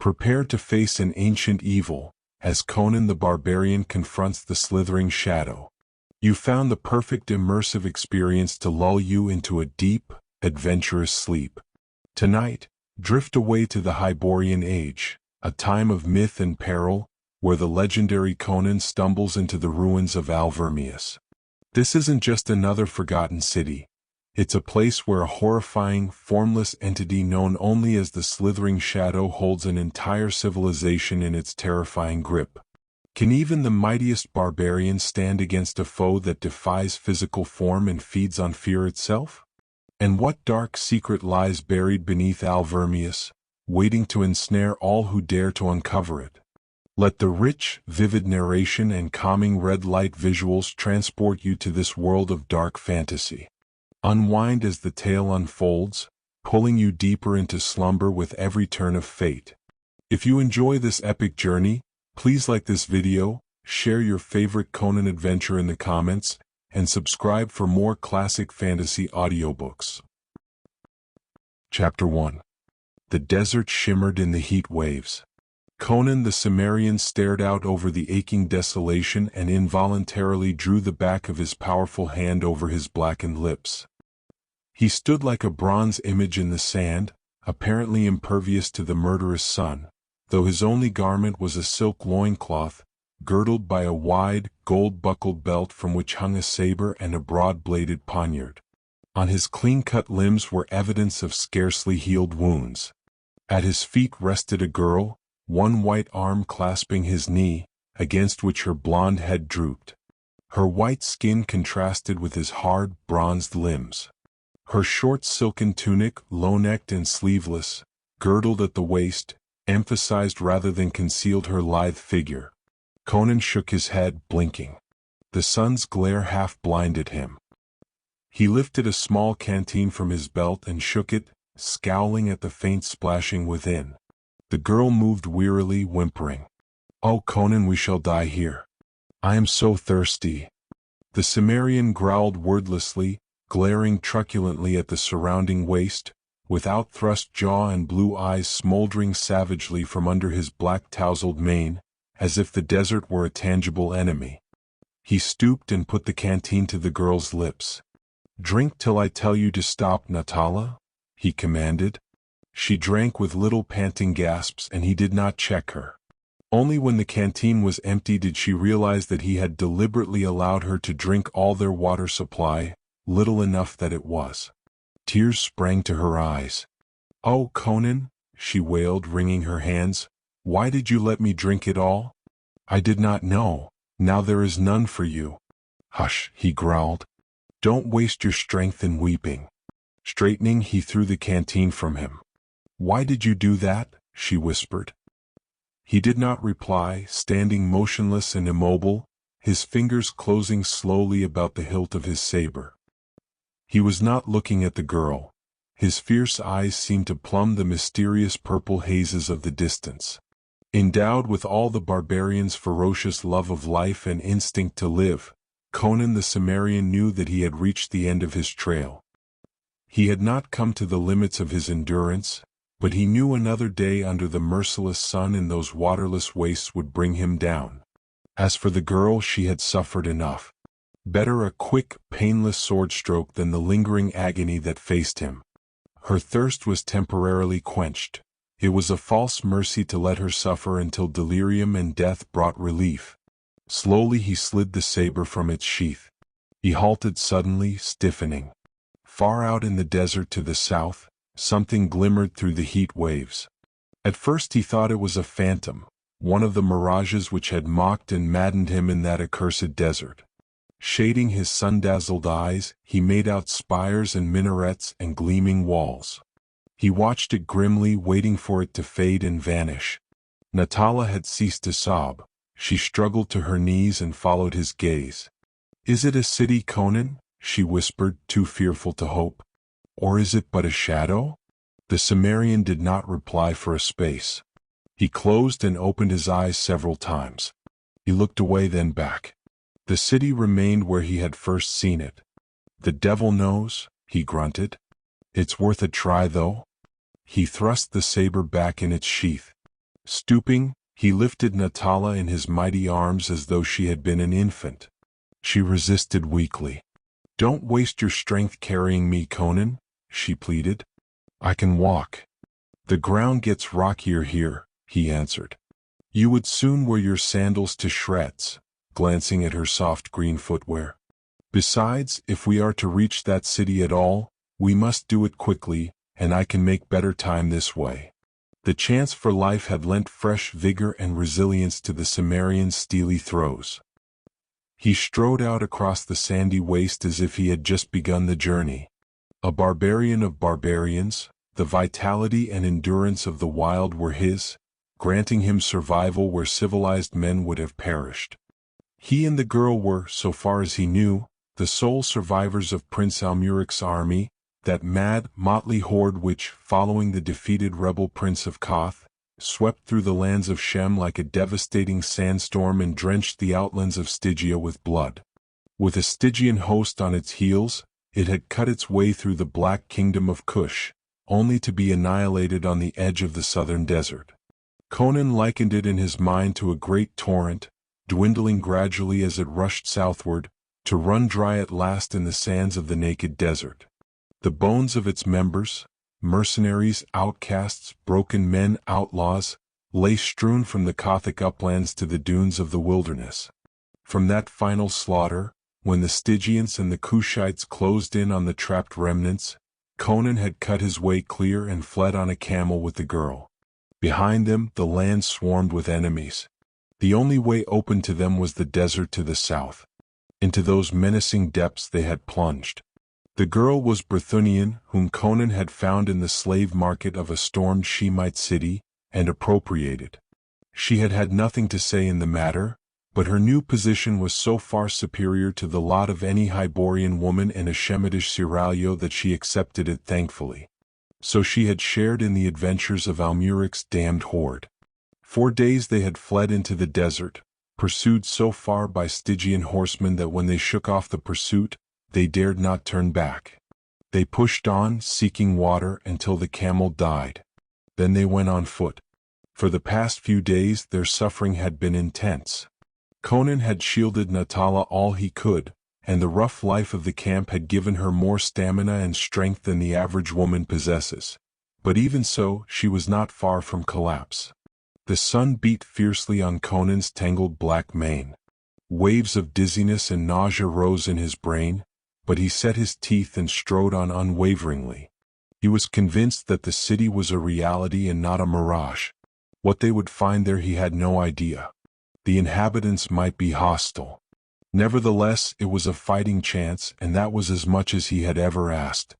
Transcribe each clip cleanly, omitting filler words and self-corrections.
Prepare to face an ancient evil, as Conan the Barbarian confronts the Slithering Shadow. You found the perfect immersive experience to lull you into a deep, adventurous sleep. Tonight, drift away to the Hyborian Age, a time of myth and peril, where the legendary Conan stumbles into the ruins of Al-Vermiis. This isn't just another forgotten city. It's a place where a horrifying, formless entity known only as the Slithering Shadow holds an entire civilization in its terrifying grip. Can even the mightiest barbarian stand against a foe that defies physical form and feeds on fear itself? And what dark secret lies buried beneath Al-Vermiis, waiting to ensnare all who dare to uncover it? Let the rich, vivid narration and calming red light visuals transport you to this world of dark fantasy. Unwind as the tale unfolds, pulling you deeper into slumber with every turn of fate. If you enjoy this epic journey, please like this video, share your favorite Conan adventure in the comments, and subscribe for more classic fantasy audiobooks. Chapter 1. The desert shimmered in the heat waves. Conan the Cimmerian stared out over the aching desolation and involuntarily drew the back of his powerful hand over his blackened lips. He stood like a bronze image in the sand, apparently impervious to the murderous sun, though his only garment was a silk loincloth, girdled by a wide, gold-buckled belt from which hung a saber and a broad-bladed poniard. On his clean-cut limbs were evidence of scarcely healed wounds. At his feet rested a girl, one white arm clasping his knee, against which her blonde head drooped. Her white skin contrasted with his hard, bronzed limbs. Her short silken tunic, low-necked and sleeveless, girdled at the waist, emphasized rather than concealed her lithe figure. Conan shook his head, blinking. The sun's glare half blinded him. He lifted a small canteen from his belt and shook it, scowling at the faint splashing within. The girl moved wearily, whimpering. "Oh, Conan, we shall die here. I am so thirsty." The Cimmerian growled wordlessly, glaring truculently at the surrounding waste, with outthrust jaw and blue eyes smoldering savagely from under his black-tousled mane, as if the desert were a tangible enemy. He stooped and put the canteen to the girl's lips. "Drink till I tell you to stop, Natala," he commanded. She drank with little panting gasps, and he did not check her. Only when the canteen was empty did she realize that he had deliberately allowed her to drink all their water supply, little enough that it was. Tears sprang to her eyes. "Oh, Conan," she wailed, wringing her hands, "why did you let me drink it all? I did not know. Now there is none for you." "Hush," he growled. "Don't waste your strength in weeping." Straightening, he threw the canteen from him. "Why did you do that?" she whispered. He did not reply, standing motionless and immobile, his fingers closing slowly about the hilt of his saber. He was not looking at the girl. His fierce eyes seemed to plumb the mysterious purple hazes of the distance. Endowed with all the barbarian's ferocious love of life and instinct to live, Conan the Cimmerian knew that he had reached the end of his trail. He had not come to the limits of his endurance, but he knew another day under the merciless sun in those waterless wastes would bring him down. As for the girl, she had suffered enough. Better a quick, painless sword stroke than the lingering agony that faced him. Her thirst was temporarily quenched. It was a false mercy to let her suffer until delirium and death brought relief. Slowly he slid the saber from its sheath. He halted suddenly, stiffening. Far out in the desert to the south, something glimmered through the heat waves. At first he thought it was a phantom, one of the mirages which had mocked and maddened him in that accursed desert. Shading his sun-dazzled eyes, he made out spires and minarets and gleaming walls. He watched it grimly, waiting for it to fade and vanish. Natala had ceased to sob. She struggled to her knees and followed his gaze. "Is it a city, Conan?" she whispered, too fearful to hope. "Or is it but a shadow?" The Cimmerian did not reply for a space. He closed and opened his eyes several times. He looked away, then back. The city remained where he had first seen it. "The devil knows," he grunted. "It's worth a try, though." He thrust the saber back in its sheath. Stooping, he lifted Natala in his mighty arms as though she had been an infant. She resisted weakly. "Don't waste your strength carrying me, Conan," she pleaded. "I can walk." "The ground gets rockier here," he answered. "You would soon wear your sandals to shreds," glancing at her soft green footwear. "Besides, if we are to reach that city at all, we must do it quickly, and I can make better time this way." The chance for life had lent fresh vigor and resilience to the Cimmerian's steely throes. He strode out across the sandy waste as if he had just begun the journey. A barbarian of barbarians, the vitality and endurance of the wild were his, granting him survival where civilized men would have perished. He and the girl were, so far as he knew, the sole survivors of Prince Al-Vermiis' army, that mad, motley horde which, following the defeated rebel prince of Koth, swept through the lands of Shem like a devastating sandstorm and drenched the outlands of Stygia with blood. With a Stygian host on its heels, it had cut its way through the black kingdom of Kush, only to be annihilated on the edge of the southern desert. Conan likened it in his mind to a great torrent, dwindling gradually as it rushed southward, to run dry at last in the sands of the naked desert. The bones of its members, mercenaries, outcasts, broken men, outlaws, lay strewn from the Kothic uplands to the dunes of the wilderness. From that final slaughter, when the Stygians and the Kushites closed in on the trapped remnants, Conan had cut his way clear and fled on a camel with the girl. Behind them, the land swarmed with enemies. The only way open to them was the desert to the south. Into those menacing depths they had plunged. The girl was Brythunian, whom Conan had found in the slave market of a stormed Shemite city, and appropriated. She had had nothing to say in the matter, but her new position was so far superior to the lot of any Hyborian woman in a Shemitish seraglio that she accepted it thankfully. So she had shared in the adventures of Al-Vermiis' damned horde. 4 days they had fled into the desert, pursued so far by Stygian horsemen that when they shook off the pursuit, they dared not turn back. They pushed on, seeking water, until the camel died. Then they went on foot. For the past few days their suffering had been intense. Conan had shielded Natala all he could, and the rough life of the camp had given her more stamina and strength than the average woman possesses. But even so, she was not far from collapse. The sun beat fiercely on Conan's tangled black mane. Waves of dizziness and nausea rose in his brain, but he set his teeth and strode on unwaveringly. He was convinced that the city was a reality and not a mirage. What they would find there he had no idea. The inhabitants might be hostile. Nevertheless, it was a fighting chance, and that was as much as he had ever asked.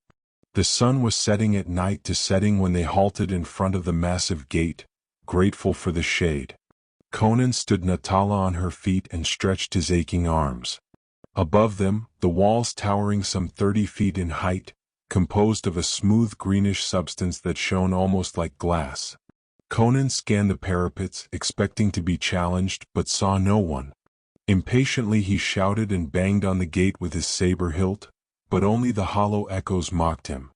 The sun was setting at night to setting when they halted in front of the massive gate, grateful for the shade. Conan stood Natala on her feet and stretched his aching arms. Above them, the walls towering some 30 feet in height, composed of a smooth greenish substance that shone almost like glass. Conan scanned the parapets, expecting to be challenged, but saw no one. Impatiently he shouted and banged on the gate with his saber hilt, but only the hollow echoes mocked him.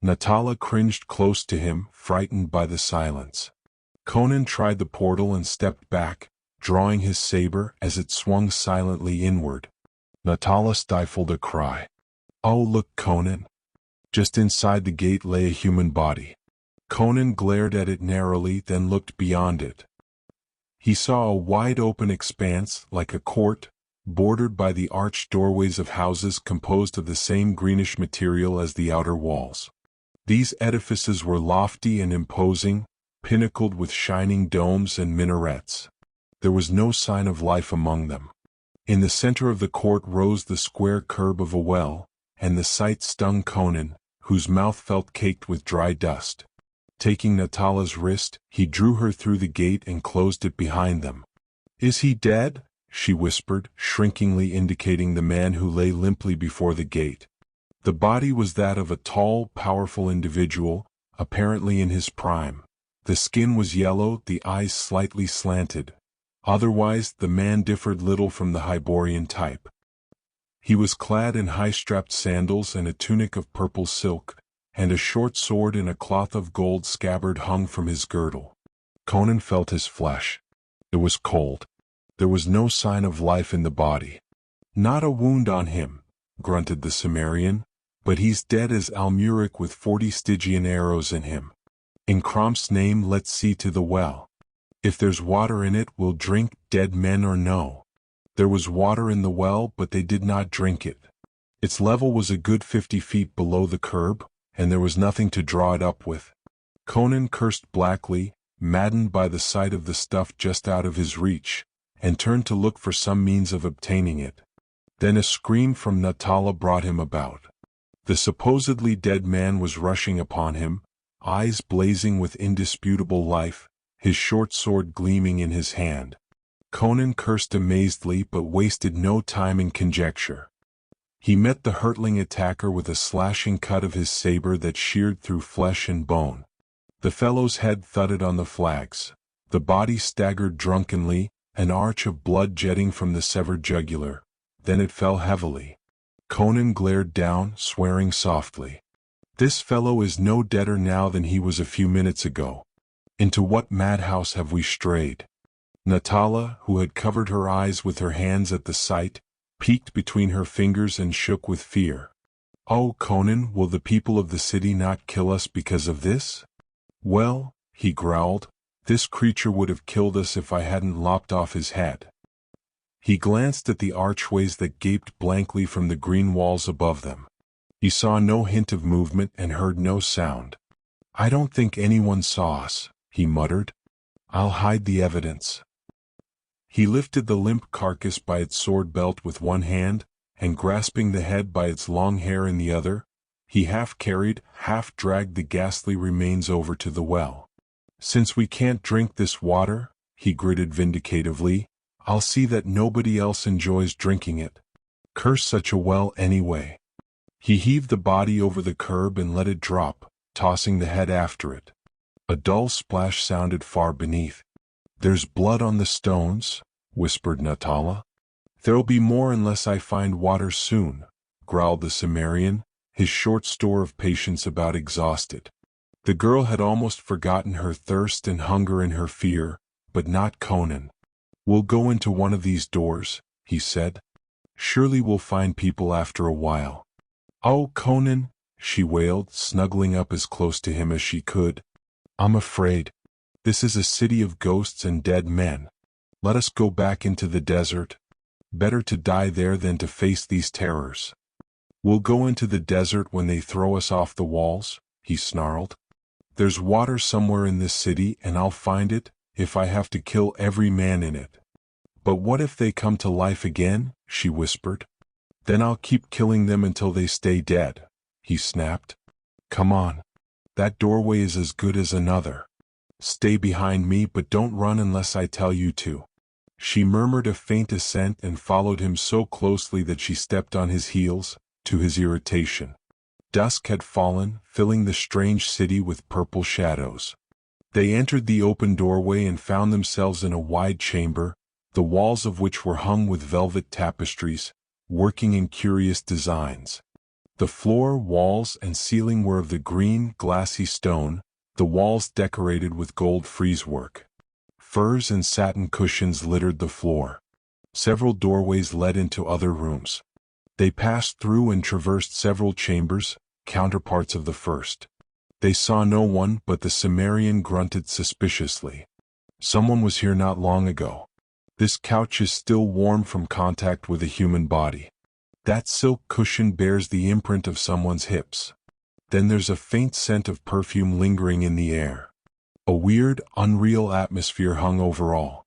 Natala cringed close to him, frightened by the silence. Conan tried the portal and stepped back, drawing his saber as it swung silently inward. Natala stifled a cry. "Oh, look, Conan!" Just inside the gate lay a human body. Conan glared at it narrowly, then looked beyond it. He saw a wide-open expanse, like a court, bordered by the arched doorways of houses composed of the same greenish material as the outer walls. These edifices were lofty and imposing, pinnacled with shining domes and minarets. There was no sign of life among them. In the center of the court rose the square curb of a well, and the sight stung Conan, whose mouth felt caked with dry dust. Taking Natala's wrist, he drew her through the gate and closed it behind them. "Is he dead?" she whispered, shrinkingly indicating the man who lay limply before the gate. The body was that of a tall, powerful individual, apparently in his prime. The skin was yellow, the eyes slightly slanted. Otherwise, the man differed little from the Hyborian type. He was clad in high-strapped sandals and a tunic of purple silk, and a short sword in a cloth of gold scabbard hung from his girdle. Conan felt his flesh. It was cold. There was no sign of life in the body. "Not a wound on him," grunted the Cimmerian, "but he's dead as Al-Vermiis with 40 Stygian arrows in him. In Kromp's name, let's see to the well. If there's water in it, we'll drink, dead men or no." There was water in the well, but they did not drink it. Its level was a good 50 feet below the curb, and there was nothing to draw it up with. Conan cursed blackly, maddened by the sight of the stuff just out of his reach, and turned to look for some means of obtaining it. Then a scream from Natala brought him about. The supposedly dead man was rushing upon him, eyes blazing with indisputable life, his short sword gleaming in his hand. Conan cursed amazedly but wasted no time in conjecture. He met the hurtling attacker with a slashing cut of his saber that sheared through flesh and bone. The fellow's head thudded on the flags. The body staggered drunkenly, an arch of blood jetting from the severed jugular. Then it fell heavily. Conan glared down, swearing softly. "This fellow is no deader now than he was a few minutes ago. Into what madhouse have we strayed?" Natala, who had covered her eyes with her hands at the sight, peeked between her fingers and shook with fear. "Oh, Conan, will the people of the city not kill us because of this?" "Well," he growled, "this creature would have killed us if I hadn't lopped off his head." He glanced at the archways that gaped blankly from the green walls above them. He saw no hint of movement and heard no sound. "I don't think anyone saw us," he muttered. "I'll hide the evidence." He lifted the limp carcass by its sword belt with one hand, and grasping the head by its long hair in the other, he half carried, half dragged the ghastly remains over to the well. "Since we can't drink this water," he gritted vindicatively, "I'll see that nobody else enjoys drinking it. Curse such a well anyway." He heaved the body over the curb and let it drop, tossing the head after it. A dull splash sounded far beneath. "There's blood on the stones," whispered Natala. "There'll be more unless I find water soon," growled the Cimmerian, his short store of patience about exhausted. The girl had almost forgotten her thirst and hunger in her fear, but not Conan. "We'll go into one of these doors," he said. "Surely we'll find people after a while." "Oh, Conan," she wailed, snuggling up as close to him as she could. "I'm afraid. This is a city of ghosts and dead men. Let us go back into the desert. Better to die there than to face these terrors." "We'll go into the desert when they throw us off the walls," he snarled. "There's water somewhere in this city and I'll find it, if I have to kill every man in it." "But what if they come to life again?" she whispered. "Then I'll keep killing them until they stay dead," he snapped. "Come on. That doorway is as good as another. Stay behind me but don't run unless I tell you to." She murmured a faint assent and followed him so closely that she stepped on his heels, to his irritation. Dusk had fallen, filling the strange city with purple shadows. They entered the open doorway and found themselves in a wide chamber, the walls of which were hung with velvet tapestries, working in curious designs. The floor, walls, and ceiling were of the green, glassy stone, the walls decorated with gold frieze-work. Furs and satin cushions littered the floor. Several doorways led into other rooms. They passed through and traversed several chambers, counterparts of the first. They saw no one, but the Cimmerian grunted suspiciously. "Someone was here not long ago. This couch is still warm from contact with a human body. That silk cushion bears the imprint of someone's hips. Then there's a faint scent of perfume lingering in the air. A weird, unreal atmosphere hung over all.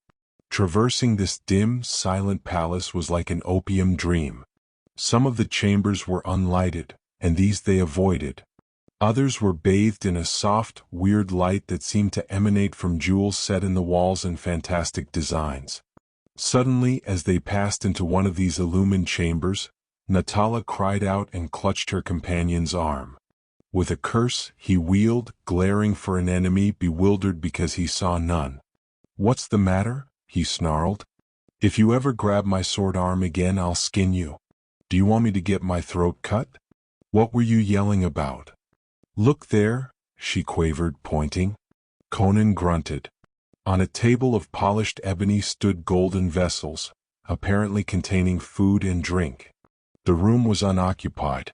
Traversing this dim, silent palace was like an opium dream. Some of the chambers were unlighted, and these they avoided. Others were bathed in a soft, weird light that seemed to emanate from jewels set in the walls and fantastic designs. Suddenly, as they passed into one of these illumined chambers, Natala cried out and clutched her companion's arm. With a curse, he wheeled, glaring for an enemy, bewildered because he saw none. "What's the matter?" he snarled. "If you ever grab my sword arm again, I'll skin you. Do you want me to get my throat cut? What were you yelling about?" "Look there," she quavered, pointing. Conan grunted. On a table of polished ebony stood golden vessels, apparently containing food and drink. The room was unoccupied.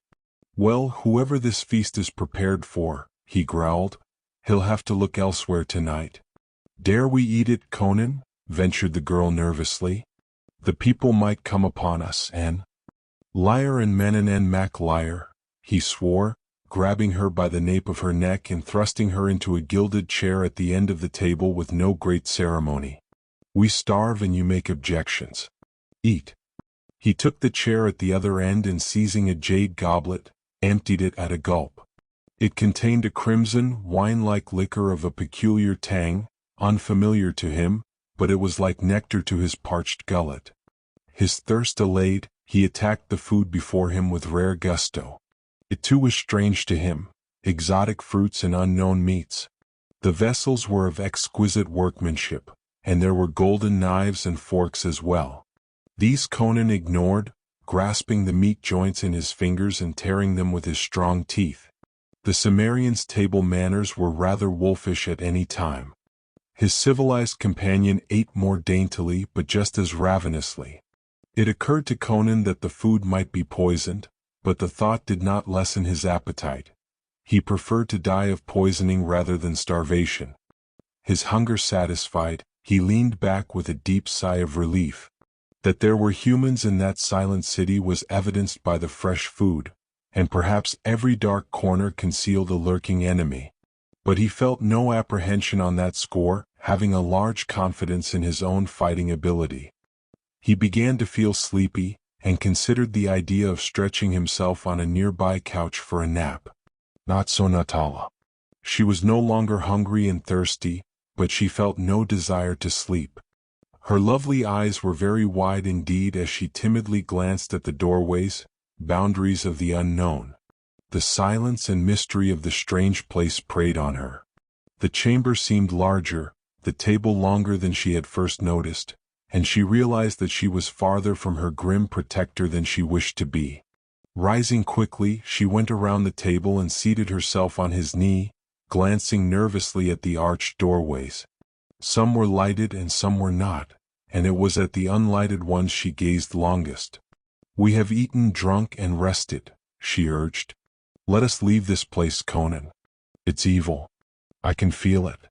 "Well, whoever this feast is prepared for," he growled, "he'll have to look elsewhere tonight." "Dare we eat it, Conan?" ventured the girl nervously. "The people might come upon us and—" "Liar and Menanen Mac liar," he swore, grabbing her by the nape of her neck and thrusting her into a gilded chair at the end of the table with no great ceremony. "We starve and you make objections. Eat." He took the chair at the other end and, seizing a jade goblet, emptied it at a gulp. It contained a crimson, wine-like liquor of a peculiar tang, unfamiliar to him, but it was like nectar to his parched gullet. His thirst allayed, he attacked the food before him with rare gusto. It too was strange to him, exotic fruits and unknown meats. The vessels were of exquisite workmanship, and there were golden knives and forks as well. These Conan ignored, grasping the meat joints in his fingers and tearing them with his strong teeth. The Cimmerian's table manners were rather wolfish at any time. His civilized companion ate more daintily but just as ravenously. It occurred to Conan that the food might be poisoned, but the thought did not lessen his appetite. He preferred to die of poisoning rather than starvation. His hunger satisfied, he leaned back with a deep sigh of relief. That there were humans in that silent city was evidenced by the fresh food, and perhaps every dark corner concealed a lurking enemy. But he felt no apprehension on that score, having a large confidence in his own fighting ability. He began to feel sleepy, and considered the idea of stretching himself on a nearby couch for a nap. Not so Natala. She was no longer hungry and thirsty, but she felt no desire to sleep. Her lovely eyes were very wide indeed as she timidly glanced at the doorways, boundaries of the unknown. The silence and mystery of the strange place preyed on her. The chamber seemed larger, the table longer than she had first noticed, and she realized that she was farther from her grim protector than she wished to be. Rising quickly, she went around the table and seated herself on his knee, glancing nervously at the arched doorways. Some were lighted and some were not, and it was at the unlighted ones she gazed longest. "We have eaten, drunk, and rested," she urged. "Let us leave this place, Conan. It's evil. I can feel it."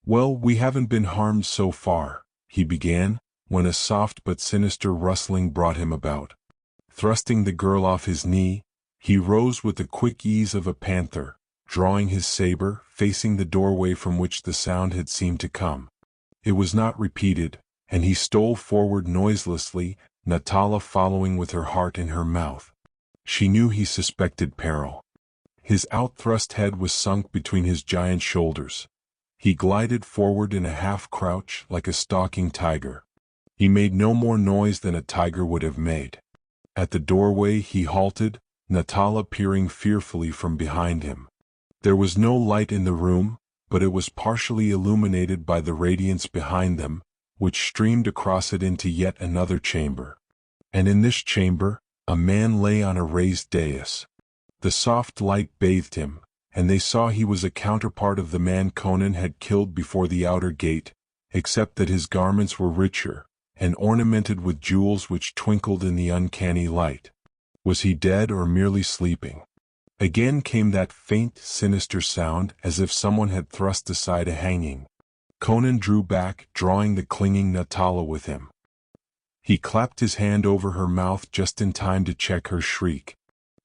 "Well, we haven't been harmed so far," he began, when a soft but sinister rustling brought him about. Thrusting the girl off his knee, he rose with the quick ease of a panther, drawing his saber, facing the doorway from which the sound had seemed to come. It was not repeated, and he stole forward noiselessly, Natala following with her heart in her mouth. She knew he suspected peril. His outthrust head was sunk between his giant shoulders. He glided forward in a half-crouch like a stalking tiger. He made no more noise than a tiger would have made. At the doorway he halted, Natala peering fearfully from behind him. There was no light in the room, but it was partially illuminated by the radiance behind them, which streamed across it into yet another chamber. And in this chamber, a man lay on a raised dais. The soft light bathed him, and they saw he was a counterpart of the man Conan had killed before the outer gate, except that his garments were richer, and ornamented with jewels which twinkled in the uncanny light. Was he dead or merely sleeping? Again came that faint, sinister sound, as if someone had thrust aside a hanging. Conan drew back, drawing the clinging Natala with him. He clapped his hand over her mouth just in time to check her shriek.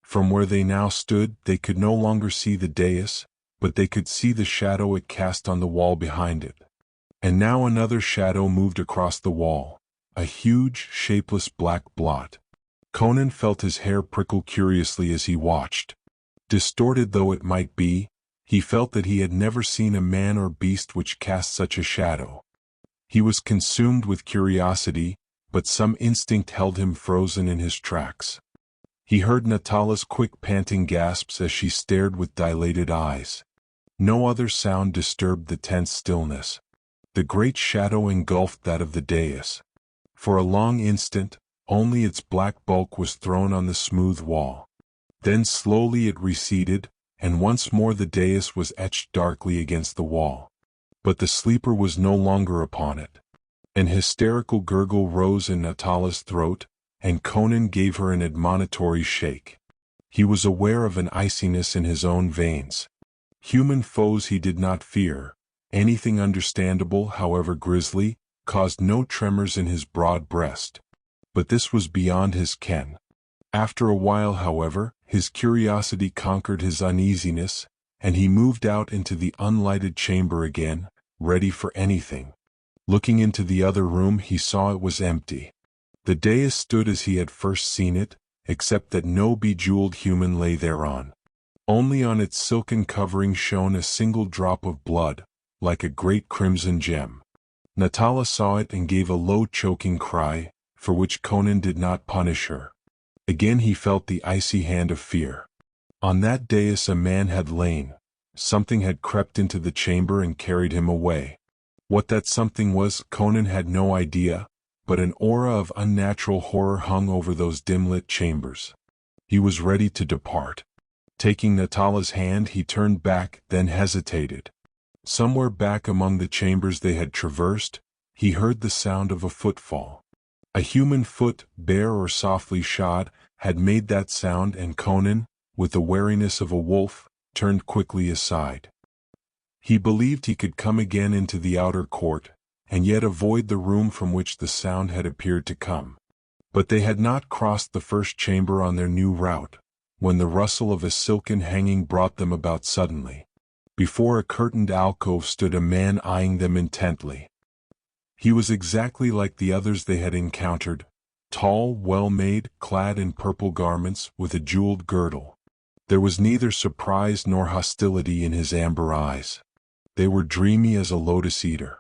From where they now stood, they could no longer see the dais, but they could see the shadow it cast on the wall behind it. And now another shadow moved across the wall, a huge, shapeless black blot. Conan felt his hair prickle curiously as he watched. Distorted though it might be, he felt that he had never seen a man or beast which cast such a shadow. He was consumed with curiosity, but some instinct held him frozen in his tracks. He heard Natala's quick panting gasps as she stared with dilated eyes. No other sound disturbed the tense stillness. The great shadow engulfed that of the dais. For a long instant, only its black bulk was thrown on the smooth wall. Then slowly it receded, and once more the dais was etched darkly against the wall. But the sleeper was no longer upon it. An hysterical gurgle rose in Natala's throat, and Conan gave her an admonitory shake. He was aware of an iciness in his own veins. Human foes he did not fear. Anything understandable, however grisly, caused no tremors in his broad breast. But this was beyond his ken. After a while, however, his curiosity conquered his uneasiness, and he moved out into the unlighted chamber again, ready for anything. Looking into the other room, he saw it was empty. The dais stood as he had first seen it, except that no bejeweled human lay thereon. Only on its silken covering shone a single drop of blood, like a great crimson gem. Natala saw it and gave a low choking cry, for which Conan did not punish her. Again he felt the icy hand of fear. On that dais a man had lain. Something had crept into the chamber and carried him away. What that something was, Conan had no idea, but an aura of unnatural horror hung over those dim-lit chambers. He was ready to depart. Taking Natala's hand, he turned back, then hesitated. Somewhere back among the chambers they had traversed, he heard the sound of a footfall. A human foot, bare or softly shod, had made that sound, and Conan, with the wariness of a wolf, turned quickly aside. He believed he could come again into the outer court, and yet avoid the room from which the sound had appeared to come. But they had not crossed the first chamber on their new route, when the rustle of a silken hanging brought them about suddenly. Before a curtained alcove stood a man eyeing them intently. He was exactly like the others they had encountered, tall, well-made, clad in purple garments, with a jeweled girdle. There was neither surprise nor hostility in his amber eyes. They were dreamy as a lotus-eater.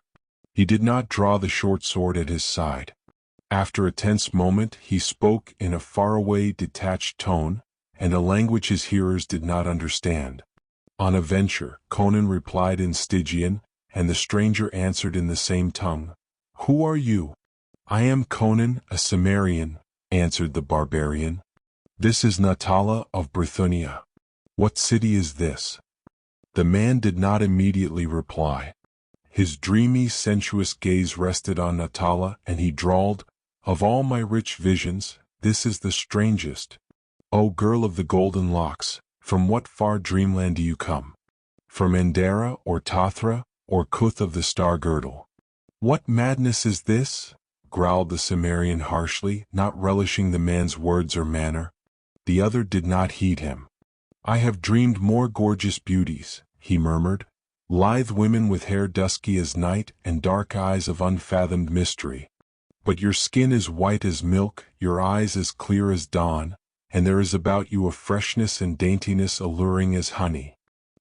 He did not draw the short sword at his side. After a tense moment, he spoke in a faraway, detached tone, and a language his hearers did not understand. On a venture, Conan replied in Stygian, and the stranger answered in the same tongue. "Who are you?" "I am Conan, a Cimmerian," answered the barbarian. "This is Natala of Brithunia. What city is this?" The man did not immediately reply. His dreamy, sensuous gaze rested on Natala, and he drawled, "Of all my rich visions, this is the strangest. O girl of the golden locks, from what far dreamland do you come? From Andera or Tathra, or Kuth of the star-girdle?" "What madness is this?" growled the Cimmerian harshly, not relishing the man's words or manner. The other did not heed him. "I have dreamed more gorgeous beauties," he murmured, "lithe women with hair dusky as night and dark eyes of unfathomed mystery. But your skin is white as milk, your eyes as clear as dawn, and there is about you a freshness and daintiness alluring as honey.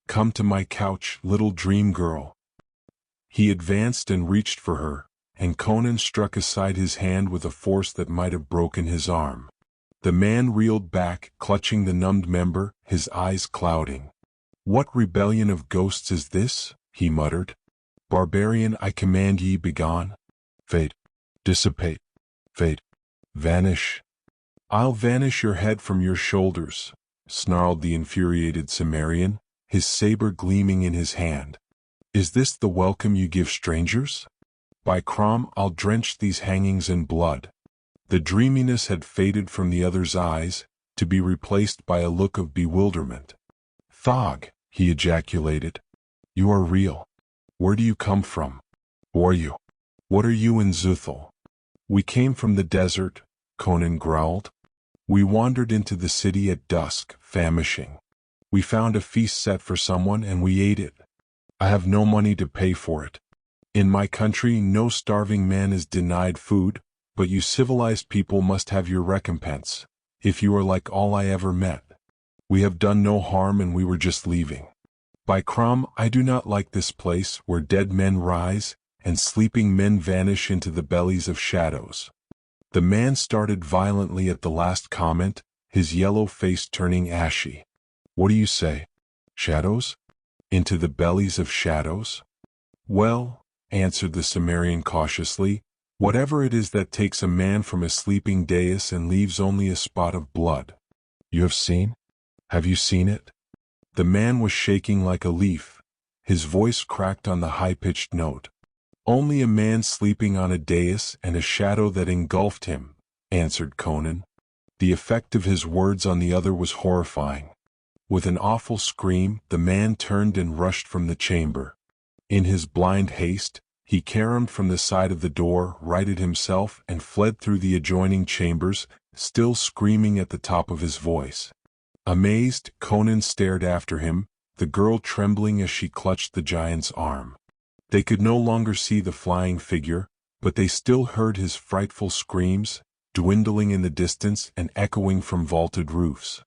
Come to my couch, little dream girl." He advanced and reached for her, and Conan struck aside his hand with a force that might have broken his arm. The man reeled back, clutching the numbed member, his eyes clouding. "What rebellion of ghosts is this?" he muttered. "Barbarian, I command ye, begone. Fade. Dissipate. Fade. Vanish." "I'll vanish your head from your shoulders," snarled the infuriated Cimmerian, his saber gleaming in his hand. "Is this the welcome you give strangers? By Crom, I'll drench these hangings in blood." The dreaminess had faded from the other's eyes, to be replaced by a look of bewilderment. "Thog," he ejaculated. "You are real. Where do you come from? Who are you? What are you in Zuthal?" "We came from the desert," Conan growled. "We wandered into the city at dusk, famishing. We found a feast set for someone and we ate it. I have no money to pay for it. In my country no starving man is denied food, but you civilized people must have your recompense, if you are like all I ever met. We have done no harm and we were just leaving. By Crom, I do not like this place where dead men rise, and sleeping men vanish into the bellies of shadows." The man started violently at the last comment, his yellow face turning ashy. "What do you say? Shadows? Into the bellies of shadows?" "Well," answered the Cimmerian cautiously, "whatever it is that takes a man from a sleeping dais and leaves only a spot of blood." "You have seen? Have you seen it?" The man was shaking like a leaf. His voice cracked on the high-pitched note. "Only a man sleeping on a dais and a shadow that engulfed him," answered Conan. The effect of his words on the other was horrifying. With an awful scream, the man turned and rushed from the chamber. In his blind haste, he caromed from the side of the door, righted himself, and fled through the adjoining chambers, still screaming at the top of his voice. Amazed, Conan stared after him, the girl trembling as she clutched the giant's arm. They could no longer see the flying figure, but they still heard his frightful screams, dwindling in the distance and echoing from vaulted roofs.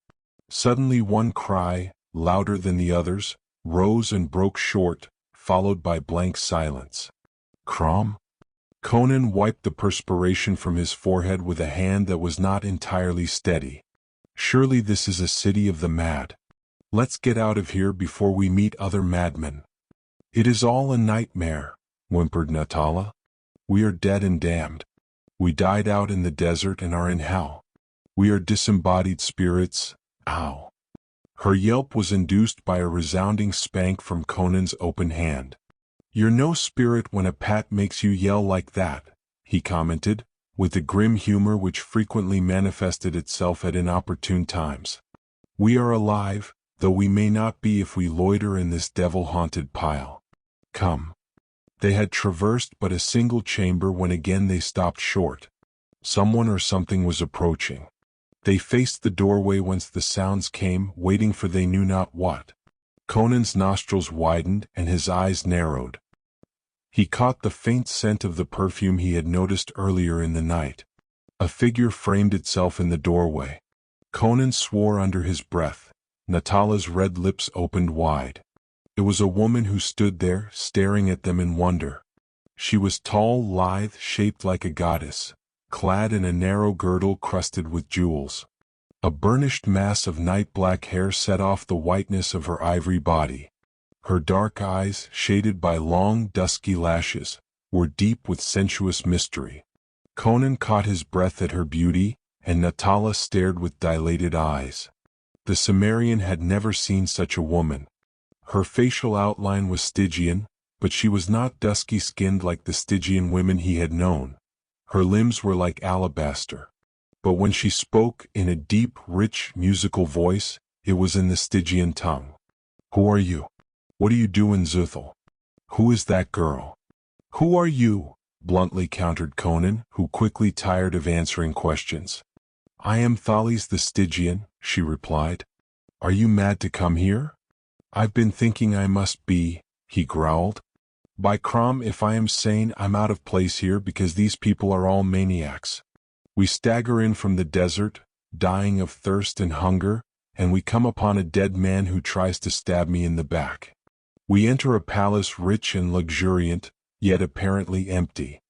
Suddenly one cry, louder than the others, rose and broke short, followed by blank silence. "Crom?" Conan wiped the perspiration from his forehead with a hand that was not entirely steady. "Surely this is a city of the mad. Let's get out of here before we meet other madmen." "It is all a nightmare," whimpered Natala. "We are dead and damned. We died out in the desert and are in hell. We are disembodied spirits. Ow." Her yelp was induced by a resounding spank from Conan's open hand. "You're no spirit when a pat makes you yell like that," he commented, with the grim humor which frequently manifested itself at inopportune times. "We are alive, though we may not be if we loiter in this devil-haunted pile. Come." They had traversed but a single chamber when again they stopped short. Someone or something was approaching. They faced the doorway whence the sounds came, waiting for they knew not what. Conan's nostrils widened and his eyes narrowed. He caught the faint scent of the perfume he had noticed earlier in the night. A figure framed itself in the doorway. Conan swore under his breath. Natala's red lips opened wide. It was a woman who stood there, staring at them in wonder. She was tall, lithe, shaped like a goddess, clad in a narrow girdle crusted with jewels. A burnished mass of night-black hair set off the whiteness of her ivory body. Her dark eyes, shaded by long, dusky lashes, were deep with sensuous mystery. Conan caught his breath at her beauty, and Natala stared with dilated eyes. The Cimmerian had never seen such a woman. Her facial outline was Stygian, but she was not dusky-skinned like the Stygian women he had known. Her limbs were like alabaster. But when she spoke in a deep, rich, musical voice, it was in the Stygian tongue. "Who are you? What do you do in Zuthal? Who is that girl?" "Who are you?" bluntly countered Conan, who quickly tired of answering questions. "I am Thales the Stygian," she replied. "Are you mad to come here?" "I've been thinking I must be," he growled. "By Crom, if I am sane, I'm out of place here because these people are all maniacs. We stagger in from the desert, dying of thirst and hunger, and we come upon a dead man who tries to stab me in the back. We enter a palace rich and luxuriant, yet apparently empty.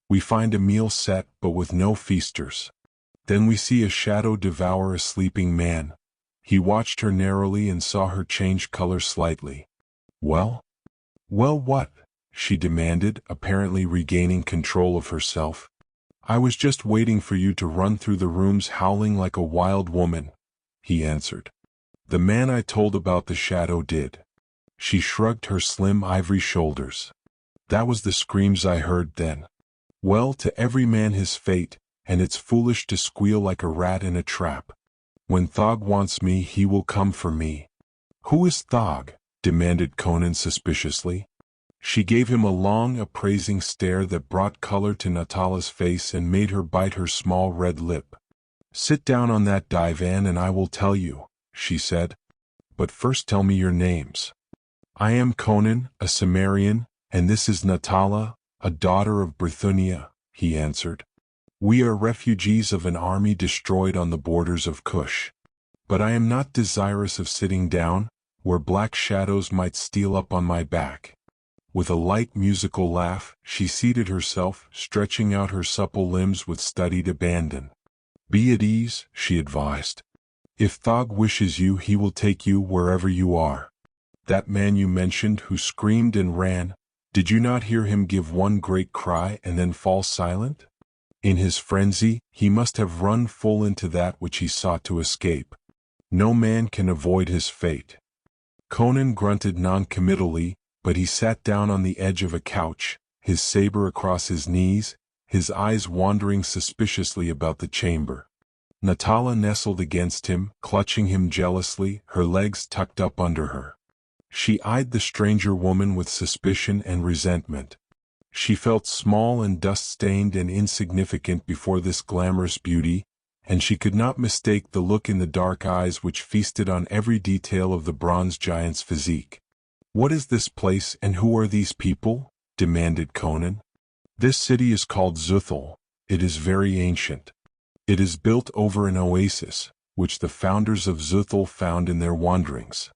We find a meal set but with no feasters. Then we see a shadow devour a sleeping man." He watched her narrowly and saw her change color slightly. "Well?" "Well what?" she demanded, apparently regaining control of herself. "I was just waiting for you to run through the rooms howling like a wild woman," he answered. "The man I told about the shadow did." She shrugged her slim ivory shoulders. "That was the screams I heard then. Well, to every man his fate, and it's foolish to squeal like a rat in a trap. When Thog wants me, he will come for me." "Who is Thog?" demanded Conan suspiciously. She gave him a long, appraising stare that brought color to Natala's face and made her bite her small red lip. "Sit down on that divan and I will tell you," she said. "But first tell me your names." "I am Conan, a Cimmerian, and this is Natala, a daughter of Brithunia," he answered. "We are refugees of an army destroyed on the borders of Kush. But I am not desirous of sitting down, where black shadows might steal up on my back." With a light musical laugh, she seated herself, stretching out her supple limbs with studied abandon. "Be at ease," she advised. "If Thog wishes you, he will take you wherever you are. That man you mentioned who screamed and ran, did you not hear him give one great cry and then fall silent? In his frenzy, he must have run full into that which he sought to escape. No man can avoid his fate." Conan grunted non-committally, but he sat down on the edge of a couch, his saber across his knees, his eyes wandering suspiciously about the chamber. Natala nestled against him, clutching him jealously, her legs tucked up under her. She eyed the stranger woman with suspicion and resentment. She felt small and dust-stained and insignificant before this glamorous beauty, and she could not mistake the look in the dark eyes which feasted on every detail of the bronze giant's physique. "What is this place and who are these people?" demanded Conan. "This city is called Zuthul. It is very ancient. It is built over an oasis, which the founders of Zuthul found in their wanderings.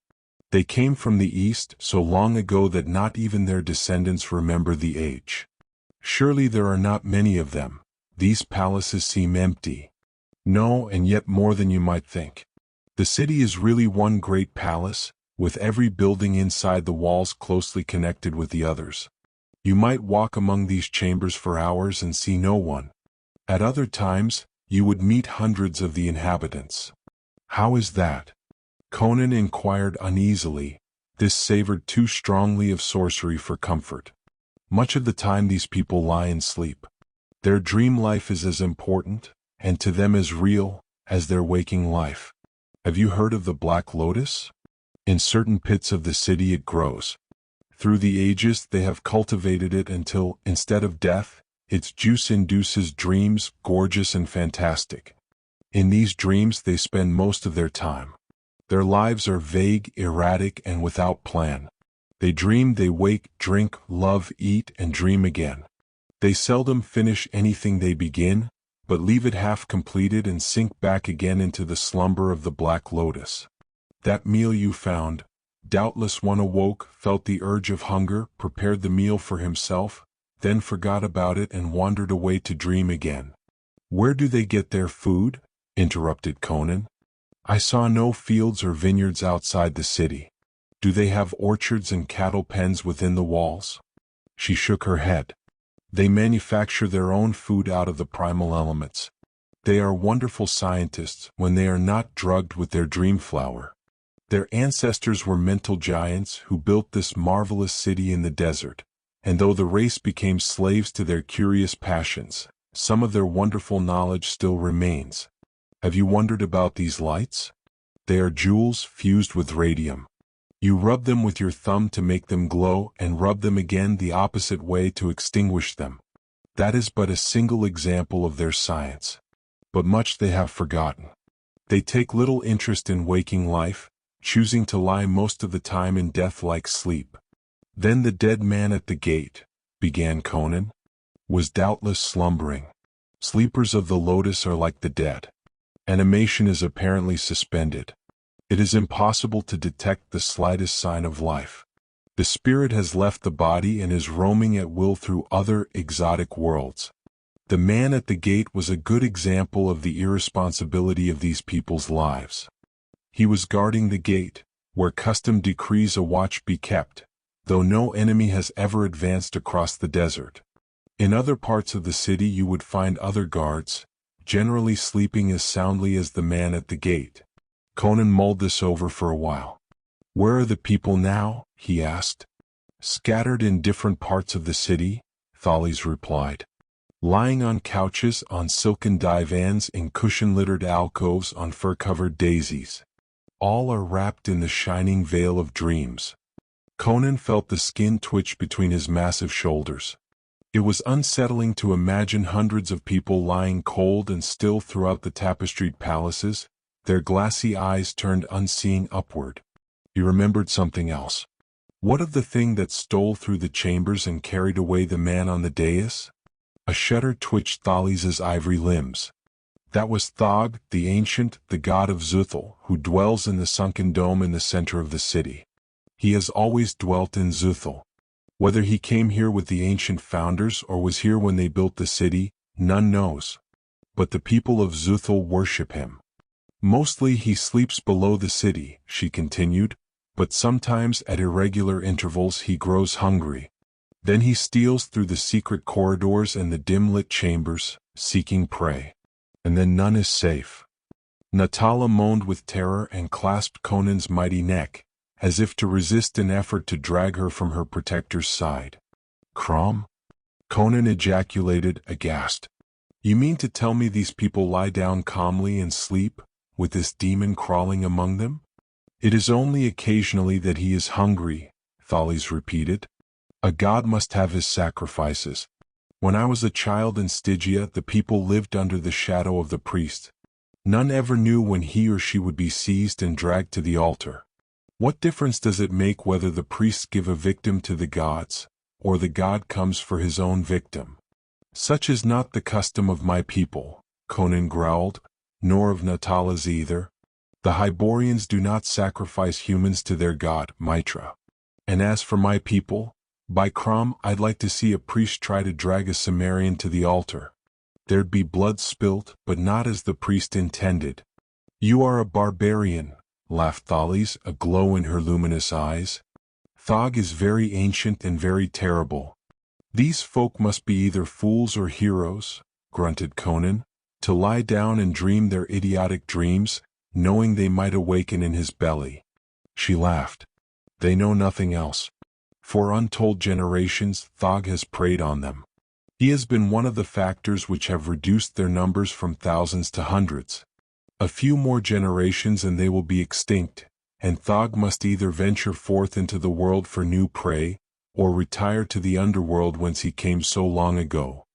They came from the east so long ago that not even their descendants remember the age. Surely there are not many of them. These palaces seem empty." "No, and yet more than you might think. The city is really one great palace, with every building inside the walls closely connected with the others. You might walk among these chambers for hours and see no one. At other times, you would meet hundreds of the inhabitants." "How is that?" Conan inquired uneasily. This savored too strongly of sorcery for comfort. "Much of the time these people lie and sleep. Their dream life is as important, and to them as real, as their waking life. Have you heard of the Black Lotus? In certain pits of the city it grows. Through the ages they have cultivated it until, instead of death, its juice induces dreams, gorgeous and fantastic. In these dreams they spend most of their time. Their lives are vague, erratic, and without plan. They dream, they wake, drink, love, eat, and dream again. They seldom finish anything they begin, but leave it half completed and sink back again into the slumber of the Black Lotus. That meal you found, doubtless one awoke, felt the urge of hunger, prepared the meal for himself, then forgot about it and wandered away to dream again." "Where do they get their food?" interrupted Conan. "I saw no fields or vineyards outside the city. Do they have orchards and cattle pens within the walls?" She shook her head. "They manufacture their own food out of the primal elements. They are wonderful scientists when they are not drugged with their dream flower. Their ancestors were mental giants who built this marvelous city in the desert, and though the race became slaves to their curious passions, some of their wonderful knowledge still remains. Have you wondered about these lights? They are jewels fused with radium. You rub them with your thumb to make them glow and rub them again the opposite way to extinguish them. That is but a single example of their science. But much they have forgotten. They take little interest in waking life, choosing to lie most of the time in death-like sleep." "Then the dead man at the gate," began Conan, "was doubtless slumbering. Sleepers of the lotus are like the dead. Animation is apparently suspended. It is impossible to detect the slightest sign of life. The spirit has left the body and is roaming at will through other, exotic worlds. The man at the gate was a good example of the irresponsibility of these people's lives. He was guarding the gate, where custom decrees a watch be kept, though no enemy has ever advanced across the desert. In other parts of the city you would find other guards, generally sleeping as soundly as the man at the gate." Conan mulled this over for a while. "Where are the people now?" he asked. "Scattered in different parts of the city," Thales replied. "Lying on couches, on silken divans, in cushion-littered alcoves, on fur-covered daisies. All are wrapped in the shining veil of dreams." Conan felt the skin twitch between his massive shoulders. It was unsettling to imagine hundreds of people lying cold and still throughout the tapestried palaces, their glassy eyes turned unseeing upward. He remembered something else. What of the thing that stole through the chambers and carried away the man on the dais? A shudder twitched Thales's ivory limbs. That was Thog, the ancient, the god of Zuthul, who dwells in the sunken dome in the center of the city. He has always dwelt in Zuthul. Whether he came here with the ancient founders or was here when they built the city, none knows. But the people of Zuthul worship him. "Mostly he sleeps below the city," she continued, "but sometimes at irregular intervals he grows hungry. Then he steals through the secret corridors and the dim-lit chambers, seeking prey. And then none is safe." Natala moaned with terror and clasped Conan's mighty neck, as if to resist an effort to drag her from her protector's side. "Crom?" Conan ejaculated, aghast. "You mean to tell me these people lie down calmly and sleep, with this demon crawling among them?" "It is only occasionally that he is hungry," Thales repeated. "A god must have his sacrifices. When I was a child in Stygia, the people lived under the shadow of the priest. None ever knew when he or she would be seized and dragged to the altar. What difference does it make whether the priests give a victim to the gods, or the god comes for his own victim?" "Such is not the custom of my people," Conan growled, "nor of Natala's either. The Hyborians do not sacrifice humans to their god, Mitra. And as for my people, by Crom, I'd like to see a priest try to drag a Cimmerian to the altar. There'd be blood spilt, but not as the priest intended." "You are a barbarian," laughed Thales, a glow in her luminous eyes. "Thog is very ancient and very terrible." "These folk must be either fools or heroes," grunted Conan, "to lie down and dream their idiotic dreams, knowing they might awaken in his belly." She laughed. "They know nothing else. For untold generations, Thog has preyed on them. He has been one of the factors which have reduced their numbers from thousands to hundreds. A few more generations and they will be extinct, and Thog must either venture forth into the world for new prey, or retire to the underworld whence he came so long ago.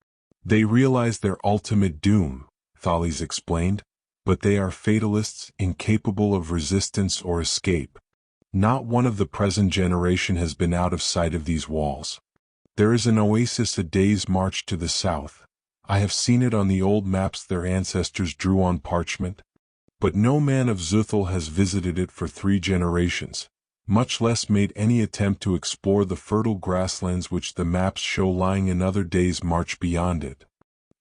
They realize their ultimate doom," Thales explained, "but they are fatalists, incapable of resistance or escape. Not one of the present generation has been out of sight of these walls. There is an oasis a day's march to the south. I have seen it on the old maps their ancestors drew on parchment. But no man of Zuthul has visited it for 3 generations, much less made any attempt to explore the fertile grasslands which the maps show lying another day's march beyond it.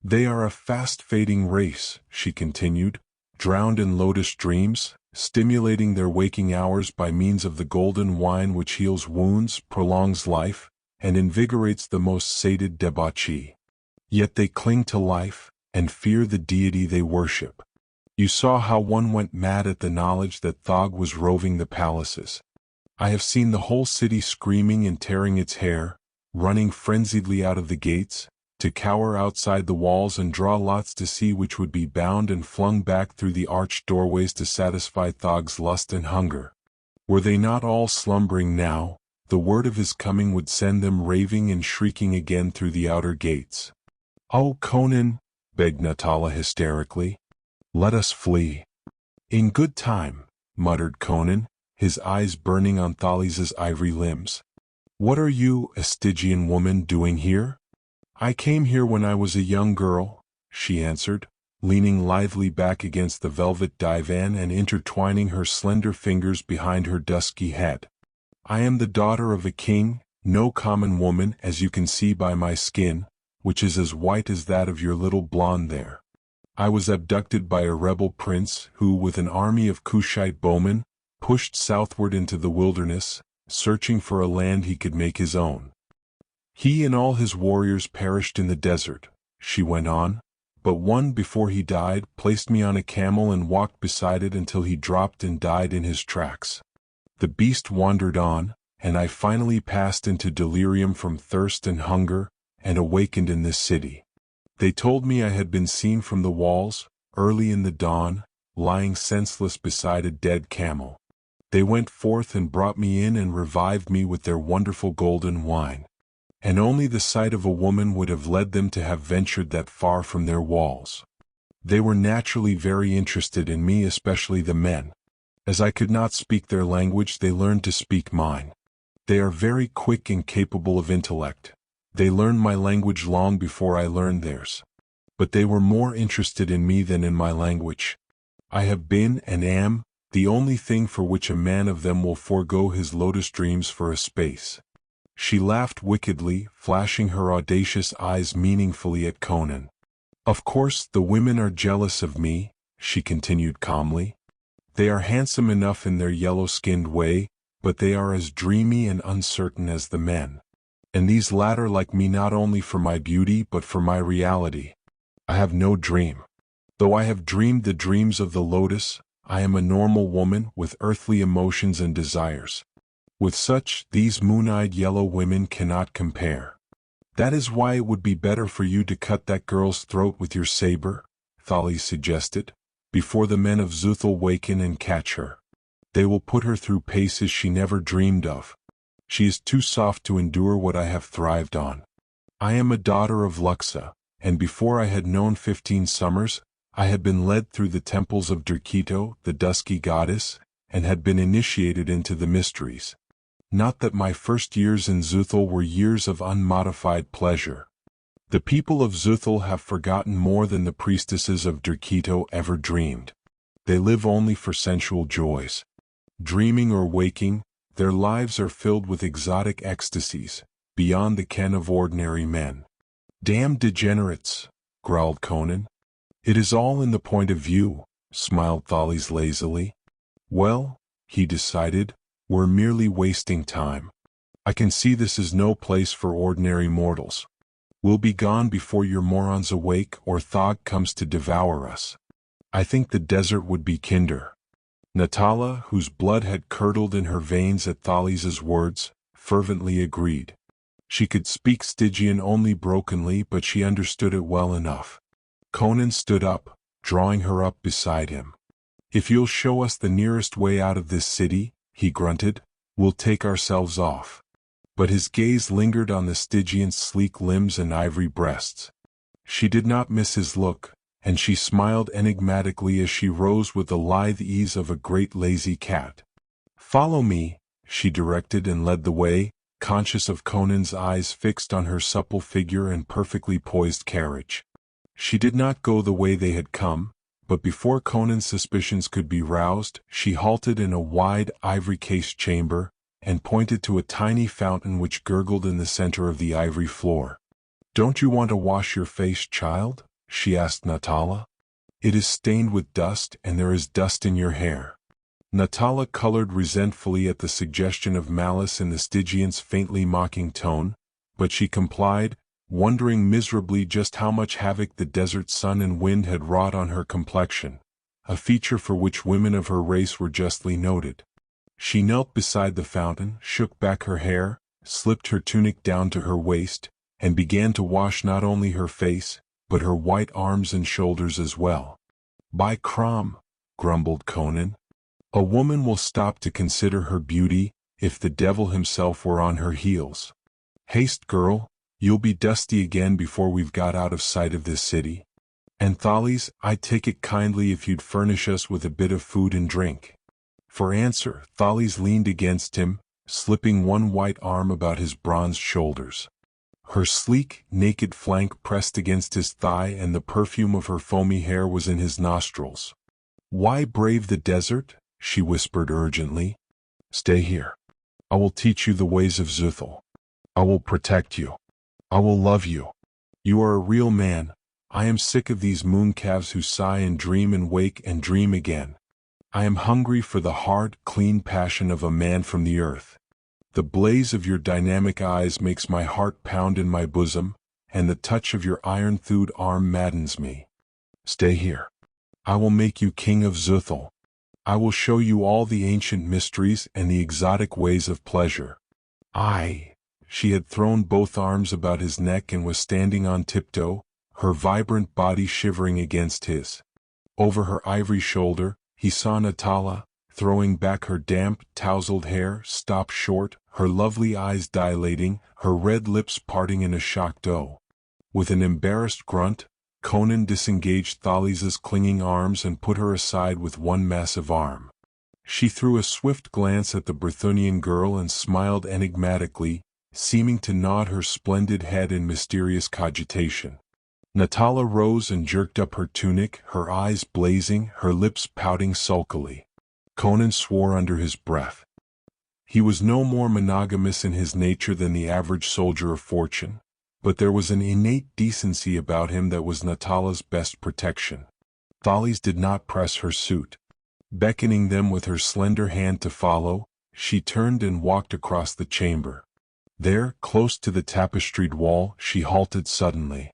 They are a fast-fading race," she continued, "drowned in lotus dreams, stimulating their waking hours by means of the golden wine which heals wounds, prolongs life, and invigorates the most sated debauchee. Yet they cling to life, and fear the deity they worship. You saw how one went mad at the knowledge that Thog was roving the palaces. I have seen the whole city screaming and tearing its hair, running frenziedly out of the gates, to cower outside the walls and draw lots to see which would be bound and flung back through the arched doorways to satisfy Thog's lust and hunger. Were they not all slumbering now, the word of his coming would send them raving and shrieking again through the outer gates." "Oh, Conan," begged Natala hysterically, "let us flee." "In good time," muttered Conan, his eyes burning on Thales's ivory limbs. "What are you, a Stygian woman, doing here?" "I came here when I was a young girl," she answered, leaning lithely back against the velvet divan and intertwining her slender fingers behind her dusky head. "I am the daughter of a king, no common woman, as you can see by my skin, which is as white as that of your little blonde there. I was abducted by a rebel prince who, with an army of Kushite bowmen, pushed southward into the wilderness, searching for a land he could make his own. He and all his warriors perished in the desert," she went on, "but one, before he died, placed me on a camel and walked beside it until he dropped and died in his tracks. The beast wandered on, and I finally passed into delirium from thirst and hunger, and awakened in this city. They told me I had been seen from the walls, early in the dawn, lying senseless beside a dead camel. They went forth and brought me in and revived me with their wonderful golden wine. And only the sight of a woman would have led them to have ventured that far from their walls. They were naturally very interested in me, especially the men. As I could not speak their language, they learned to speak mine. They are very quick and capable of intellect. They learned my language long before I learned theirs. But they were more interested in me than in my language. I have been, and am, the only thing for which a man of them will forego his lotus dreams for a space." She laughed wickedly, flashing her audacious eyes meaningfully at Conan. "Of course, the women are jealous of me," she continued calmly. "They are handsome enough in their yellow-skinned way, but they are as dreamy and uncertain as the men. And these latter like me not only for my beauty but for my reality. I have no dream. Though I have dreamed the dreams of the lotus, I am a normal woman with earthly emotions and desires, With such, these moon-eyed yellow women cannot compare. That is why it would be better for you to cut that girl's throat with your saber, Thales suggested, before the men of Zuthul waken and catch her. They will put her through paces she never dreamed of. She is too soft to endure what I have thrived on. I am a daughter of Luxa, and before I had known 15 summers, I had been led through the temples of Derkito, the dusky goddess, and had been initiated into the mysteries. Not that my first years in Zuthul were years of unmodified pleasure. The people of Zuthul have forgotten more than the priestesses of Derkito ever dreamed. They live only for sensual joys. Dreaming or waking, their lives are filled with exotic ecstasies, beyond the ken of ordinary men. Damned degenerates, growled Conan. It is all in the point of view, smiled Thales lazily. Well, he decided, we're merely wasting time. I can see this is no place for ordinary mortals. We'll be gone before your morons awake or Thog comes to devour us. I think the desert would be kinder. Natala, whose blood had curdled in her veins at Thales's words, fervently agreed. She could speak Stygian only brokenly, but she understood it well enough. Conan stood up, drawing her up beside him. If you'll show us the nearest way out of this city, he grunted, we'll take ourselves off. But his gaze lingered on the Stygian's sleek limbs and ivory breasts. She did not miss his look, and she smiled enigmatically as she rose with the lithe ease of a great lazy cat. Follow me, she directed and led the way, conscious of Conan's eyes fixed on her supple figure and perfectly poised carriage. She did not go the way they had come, but before Conan's suspicions could be roused, she halted in a wide, ivory-cased chamber, and pointed to a tiny fountain which gurgled in the center of the ivory floor. Don't you want to wash your face, child? She asked Natala. It is stained with dust, and there is dust in your hair. Natala colored resentfully at the suggestion of malice in the Stygian's faintly mocking tone, but she complied, wondering miserably just how much havoc the desert sun and wind had wrought on her complexion, a feature for which women of her race were justly noted. She knelt beside the fountain, shook back her hair, slipped her tunic down to her waist, and began to wash not only her face, but her white arms and shoulders as well. By Crom, grumbled Conan, a woman will stop to consider her beauty, if the devil himself were on her heels. Haste, girl, you'll be dusty again before we've got out of sight of this city. And Thales, I'd take it kindly if you'd furnish us with a bit of food and drink. For answer, Thales leaned against him, slipping one white arm about his bronzed shoulders. Her sleek, naked flank pressed against his thigh and the perfume of her foamy hair was in his nostrils. Why brave the desert? She whispered urgently. Stay here. I will teach you the ways of Zuthul. I will protect you. I will love you. You are a real man. I am sick of these mooncalves who sigh and wake and dream again. I am hungry for the hard, clean passion of a man from the earth. The blaze of your dynamic eyes makes my heart pound in my bosom, and the touch of your iron-thewed arm maddens me. Stay here. I will make you king of Zuthul. I will show you all the ancient mysteries and the exotic ways of pleasure. She had thrown both arms about his neck and was standing on tiptoe, her vibrant body shivering against his. Over her ivory shoulder, he saw Natala, throwing back her damp, tousled hair, stop short, her lovely eyes dilating, her red lips parting in a shocked O. With an embarrassed grunt, Conan disengaged Thales's clinging arms and put her aside with one massive arm. She threw a swift glance at the Brythunian girl and smiled enigmatically, seeming to nod her splendid head in mysterious cogitation. Natala rose and jerked up her tunic, her eyes blazing, her lips pouting sulkily. Conan swore under his breath. He was no more monogamous in his nature than the average soldier of fortune, but there was an innate decency about him that was Natala's best protection. Thales did not press her suit. Beckoning them with her slender hand to follow, she turned and walked across the chamber. There, close to the tapestried wall, she halted suddenly.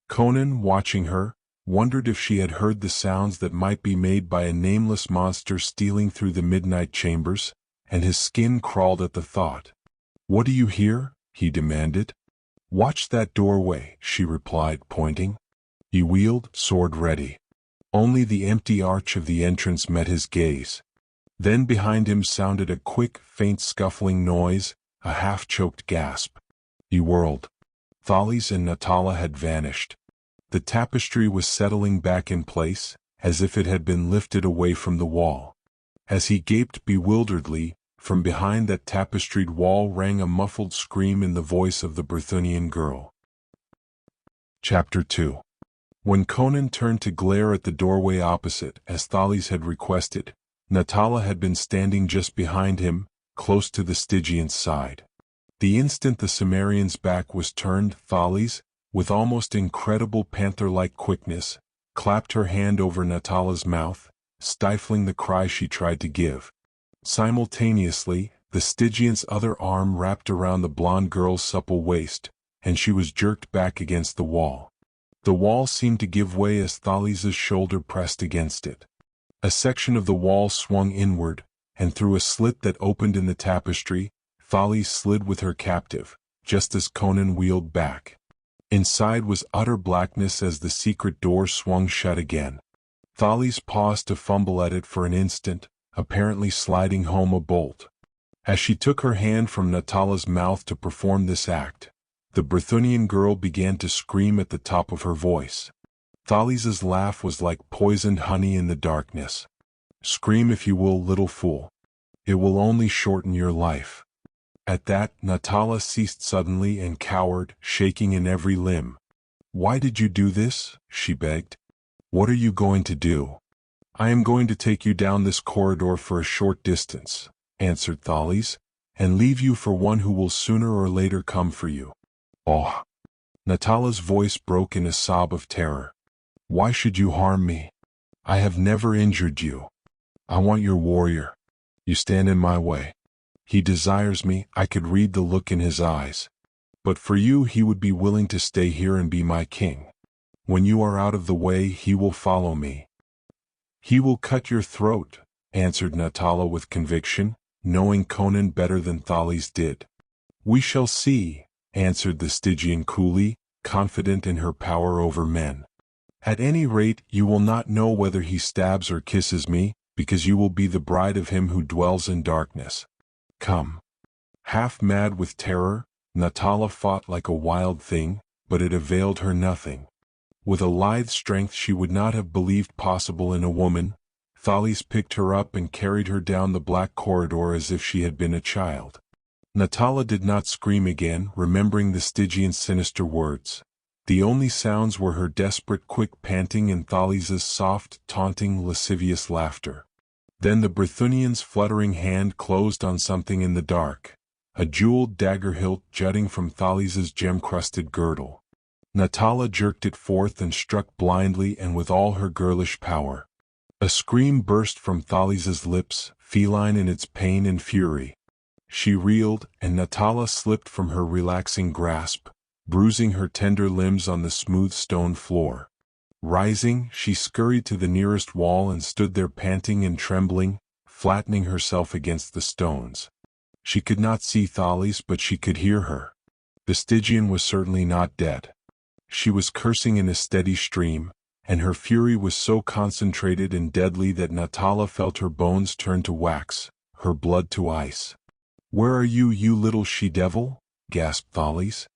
Conan, watching her, wondered if she had heard the sounds that might be made by a nameless monster stealing through the midnight chambers, and his skin crawled at the thought. "What do you hear?" he demanded. "Watch that doorway," she replied, pointing. He wheeled, sword ready. Only the empty arch of the entrance met his gaze. Then behind him sounded a quick, faint scuffling noise, a half-choked gasp. He whirled. Thalis and Natala had vanished. The tapestry was settling back in place, as if it had been lifted away from the wall. As he gaped bewilderedly, from behind that tapestried wall rang a muffled scream in the voice of the Brythunian girl. Chapter 2. When Conan turned to glare at the doorway opposite, as Thalis had requested, Natala had been standing just behind him, close to the Stygian's side. The instant the Cimmerian's back was turned, Thalis, with almost incredible panther-like quickness, clapped her hand over Natala's mouth, stifling the cry she tried to give. Simultaneously, the Stygian's other arm wrapped around the blonde girl's supple waist, and she was jerked back against the wall. The wall seemed to give way as Thalis's shoulder pressed against it. A section of the wall swung inward, and through a slit that opened in the tapestry, Thalis slid with her captive, just as Conan wheeled back. Inside was utter blackness as the secret door swung shut again. Thalis paused to fumble at it for an instant, apparently sliding home a bolt. As she took her hand from Natala's mouth to perform this act, the Brythunian girl began to scream at the top of her voice. Thalis's laugh was like poisoned honey in the darkness. "Scream if you will, little fool. It will only shorten your life." At that, Natala ceased suddenly and cowered, shaking in every limb. "Why did you do this?" she begged. "What are you going to do?" "I am going to take you down this corridor for a short distance," answered Thalis, "and leave you for one who will sooner or later come for you." "Oh!" Natala's voice broke in a sob of terror. "Why should you harm me? I have never injured you. I want your warrior. You stand in my way. He desires me, I could read the look in his eyes. But for you he would be willing to stay here and be my king. When you are out of the way he will follow me." "He will cut your throat," answered Natala with conviction, knowing Conan better than Thalis did. "We shall see," answered the Stygian coolly, confident in her power over men. "At any rate, you will not know whether he stabs or kisses me, because you will be the bride of him who dwells in darkness. Come." Half mad with terror, Natala fought like a wild thing, but it availed her nothing. With a lithe strength she would not have believed possible in a woman, Thalis picked her up and carried her down the black corridor as if she had been a child. Natala did not scream again, remembering the Stygian's sinister words. The only sounds were her desperate quick panting and Thalis's soft, taunting, lascivious laughter. Then the Brythunian's fluttering hand closed on something in the dark, a jeweled dagger hilt jutting from Thalis's gem-crusted girdle. Natala jerked it forth and struck blindly and with all her girlish power. A scream burst from Thalis's lips, feline in its pain and fury. She reeled, and Natala slipped from her relaxing grasp, bruising her tender limbs on the smooth stone floor. Rising, she scurried to the nearest wall and stood there panting and trembling, flattening herself against the stones. She could not see Thalis, but she could hear her. The Stygian was certainly not dead. She was cursing in a steady stream, and her fury was so concentrated and deadly that Natala felt her bones turn to wax, her blood to ice. "Where are you, you little she-devil?" gasped Thalis.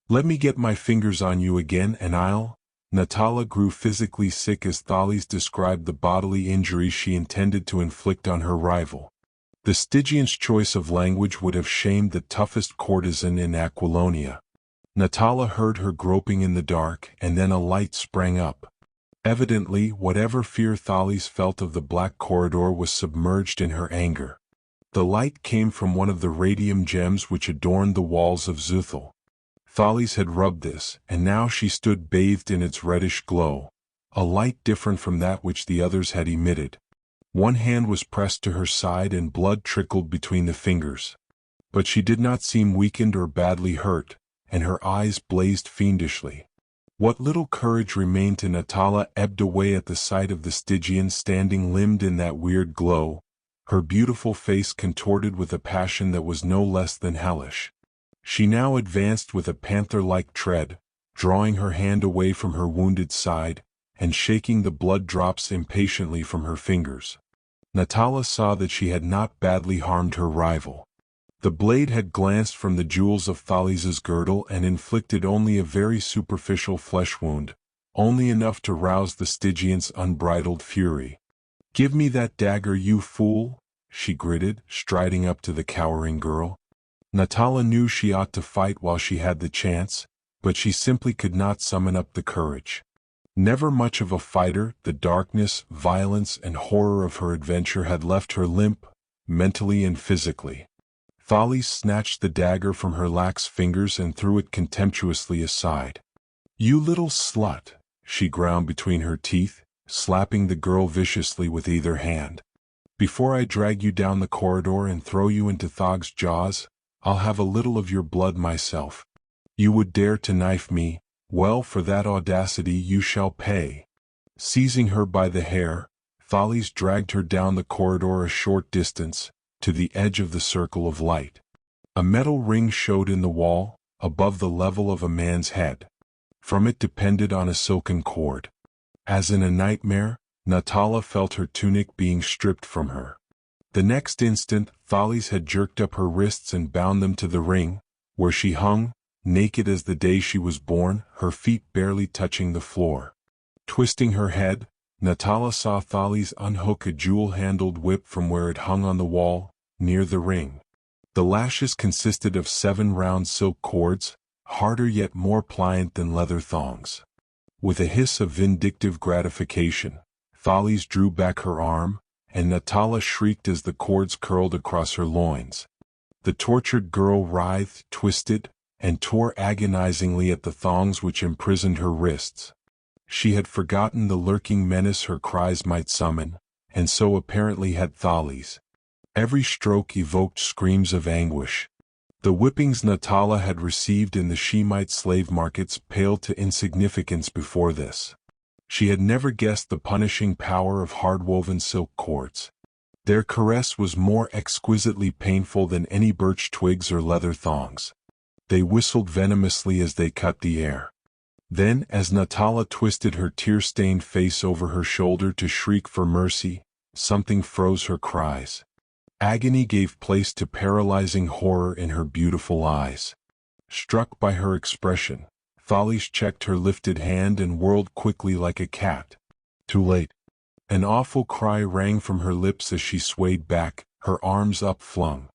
"Let me get my fingers on you again and I'll—" Natala grew physically sick as Thalis described the bodily injury she intended to inflict on her rival. The Stygian's choice of language would have shamed the toughest courtesan in Aquilonia. Natala heard her groping in the dark, and then a light sprang up. Evidently, whatever fear Thalis felt of the black corridor was submerged in her anger. The light came from one of the radium gems which adorned the walls of Zuthal. Thalis had rubbed this, and now she stood bathed in its reddish glow, a light different from that which the others had emitted. One hand was pressed to her side and blood trickled between the fingers. But she did not seem weakened or badly hurt, and her eyes blazed fiendishly. What little courage remained to Natala ebbed away at the sight of the Stygian standing limbed in that weird glow, her beautiful face contorted with a passion that was no less than hellish. She now advanced with a panther-like tread, drawing her hand away from her wounded side, and shaking the blood drops impatiently from her fingers. Natala saw that she had not badly harmed her rival. The blade had glanced from the jewels of Thales' girdle and inflicted only a very superficial flesh wound, only enough to rouse the Stygian's unbridled fury. "Give me that dagger, you fool," she gritted, striding up to the cowering girl. Natala knew she ought to fight while she had the chance, but she simply could not summon up the courage. Never much of a fighter, the darkness, violence, and horror of her adventure had left her limp, mentally and physically. Thales snatched the dagger from her lax fingers and threw it contemptuously aside. "You little slut," she ground between her teeth, slapping the girl viciously with either hand. "Before I drag you down the corridor and throw you into Thog's jaws, I'll have a little of your blood myself. You would dare to knife me? Well, for that audacity you shall pay." Seizing her by the hair, Thales dragged her down the corridor a short distance, to the edge of the circle of light. A metal ring showed in the wall, above the level of a man's head. From it depended on a silken cord. As in a nightmare, Natala felt her tunic being stripped from her. The next instant, Thales had jerked up her wrists and bound them to the ring, where she hung, naked as the day she was born, her feet barely touching the floor. Twisting her head, Natala saw Thales unhook a jewel-handled whip from where it hung on the wall, near the ring. The lashes consisted of 7 round silk cords, harder yet more pliant than leather thongs. With a hiss of vindictive gratification, Thales drew back her arm, and Natala shrieked as the cords curled across her loins. The tortured girl writhed, twisted, and tore agonizingly at the thongs which imprisoned her wrists. She had forgotten the lurking menace her cries might summon, and so apparently had Thales. Every stroke evoked screams of anguish. The whippings Natala had received in the Shemite slave markets paled to insignificance before this. She had never guessed the punishing power of hard-woven silk cords. Their caress was more exquisitely painful than any birch twigs or leather thongs. They whistled venomously as they cut the air. Then, as Natala twisted her tear-stained face over her shoulder to shriek for mercy, something froze her cries. Agony gave place to paralyzing horror in her beautiful eyes. Struck by her expression, Thales checked her lifted hand and whirled quickly like a cat. Too late. An awful cry rang from her lips as she swayed back, her arms upflung.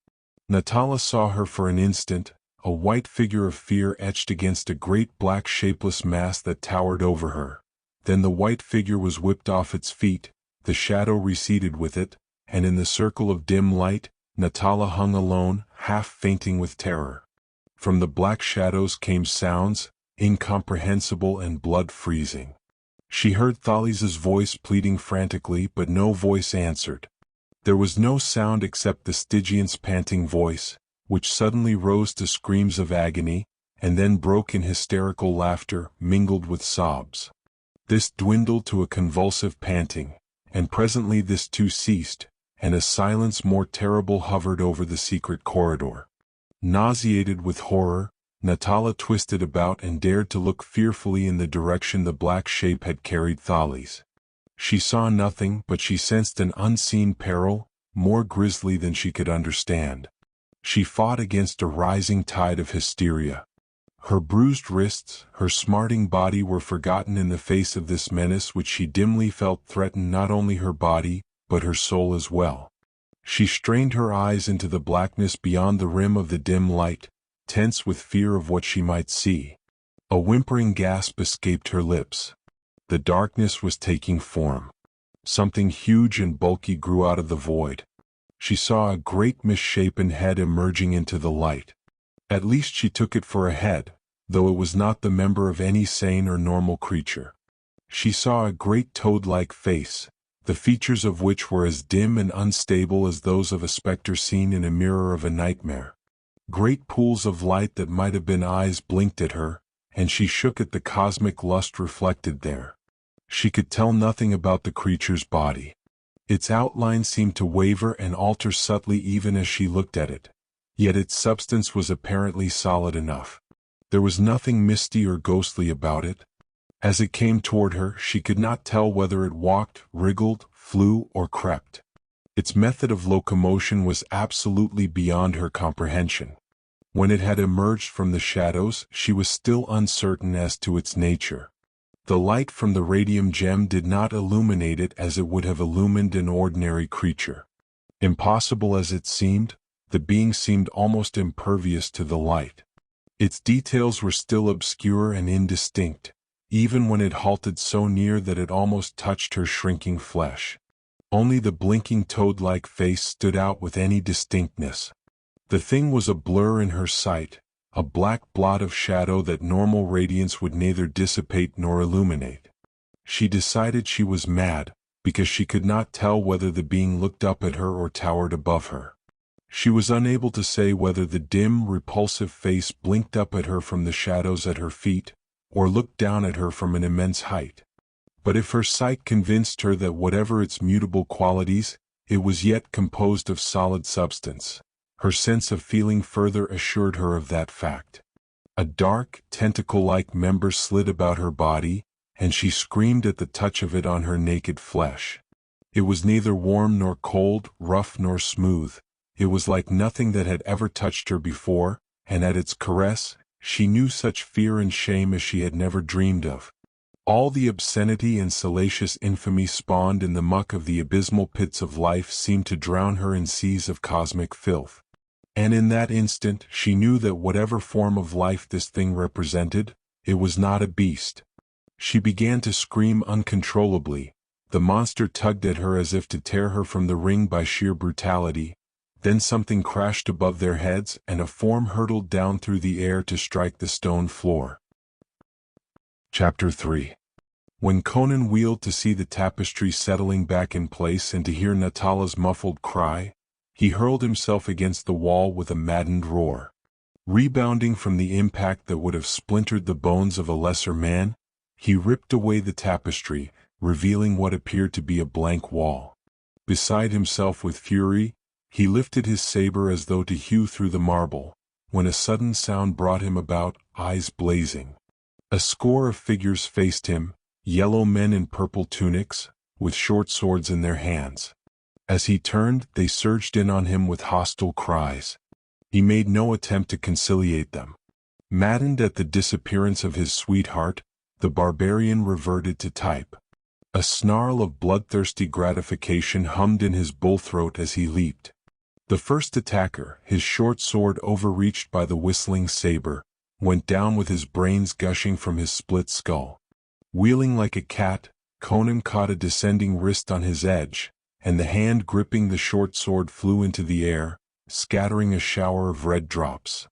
Natala saw her for an instant, a white figure of fear etched against a great black shapeless mass that towered over her. Then the white figure was whipped off its feet, the shadow receded with it, and in the circle of dim light, Natala hung alone, half fainting with terror. From the black shadows came sounds, incomprehensible and blood-freezing. She heard Thales's voice pleading frantically, but no voice answered. There was no sound except the Stygian's panting voice, which suddenly rose to screams of agony, and then broke in hysterical laughter, mingled with sobs. This dwindled to a convulsive panting, and presently this too ceased, and a silence more terrible hovered over the secret corridor. Nauseated with horror, Natala twisted about and dared to look fearfully in the direction the black shape had carried Thales. She saw nothing, but she sensed an unseen peril, more grisly than she could understand. She fought against a rising tide of hysteria. Her bruised wrists, her smarting body were forgotten in the face of this menace which she dimly felt threatened not only her body, but her soul as well. She strained her eyes into the blackness beyond the rim of the dim light, tense with fear of what she might see. A whimpering gasp escaped her lips. The darkness was taking form. Something huge and bulky grew out of the void. She saw a great misshapen head emerging into the light. At least she took it for a head, though it was not the member of any sane or normal creature. She saw a great toad-like face, the features of which were as dim and unstable as those of a specter seen in a mirror of a nightmare. Great pools of light that might have been eyes blinked at her, and she shook at the cosmic lust reflected there. She could tell nothing about the creature's body. Its outline seemed to waver and alter subtly even as she looked at it. Yet its substance was apparently solid enough. There was nothing misty or ghostly about it. As it came toward her, she could not tell whether it walked, wriggled, flew, or crept. Its method of locomotion was absolutely beyond her comprehension. When it had emerged from the shadows, she was still uncertain as to its nature. The light from the radium gem did not illuminate it as it would have illumined an ordinary creature. Impossible as it seemed, the being seemed almost impervious to the light. Its details were still obscure and indistinct, even when it halted so near that it almost touched her shrinking flesh. Only the blinking toad-like face stood out with any distinctness. The thing was a blur in her sight, a black blot of shadow that normal radiance would neither dissipate nor illuminate. She decided she was mad, because she could not tell whether the being looked up at her or towered above her. She was unable to say whether the dim, repulsive face blinked up at her from the shadows at her feet, or looked down at her from an immense height. But if her sight convinced her that whatever its mutable qualities, it was yet composed of solid substance, her sense of feeling further assured her of that fact. A dark, tentacle-like member slid about her body, and she screamed at the touch of it on her naked flesh. It was neither warm nor cold, rough nor smooth. It was like nothing that had ever touched her before, and at its caress, she knew such fear and shame as she had never dreamed of. All the obscenity and salacious infamy spawned in the muck of the abysmal pits of life seemed to drown her in seas of cosmic filth. And in that instant she knew that whatever form of life this thing represented, it was not a beast. She began to scream uncontrollably. The monster tugged at her as if to tear her from the ring by sheer brutality. Then something crashed above their heads and a form hurtled down through the air to strike the stone floor. Chapter 3. When Conan wheeled to see the tapestry settling back in place and to hear Natala's muffled cry, he hurled himself against the wall with a maddened roar. Rebounding from the impact that would have splintered the bones of a lesser man, he ripped away the tapestry, revealing what appeared to be a blank wall. Beside himself with fury, he lifted his saber as though to hew through the marble, when a sudden sound brought him about, eyes blazing. A score of figures faced him, yellow men in purple tunics, with short swords in their hands. As he turned, they surged in on him with hostile cries. He made no attempt to conciliate them. Maddened at the disappearance of his sweetheart, the barbarian reverted to type. A snarl of bloodthirsty gratification hummed in his bull throat as he leaped. The first attacker, his short sword overreached by the whistling saber, went down with his brains gushing from his split skull. Wheeling like a cat, Conan caught a descending wrist on his edge, and the hand gripping the short sword flew into the air, scattering a shower of red drops.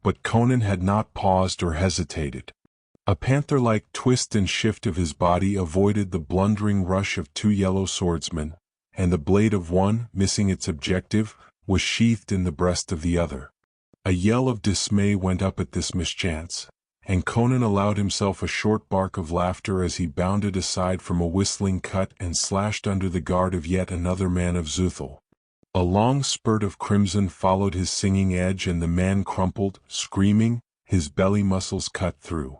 But Conan had not paused or hesitated. A panther-like twist and shift of his body avoided the blundering rush of two yellow swordsmen, and the blade of one, missing its objective, was sheathed in the breast of the other. A yell of dismay went up at this mischance, and Conan allowed himself a short bark of laughter as he bounded aside from a whistling cut and slashed under the guard of yet another man of Zuthal. A long spurt of crimson followed his singing edge and the man crumpled, screaming, his belly muscles cut through.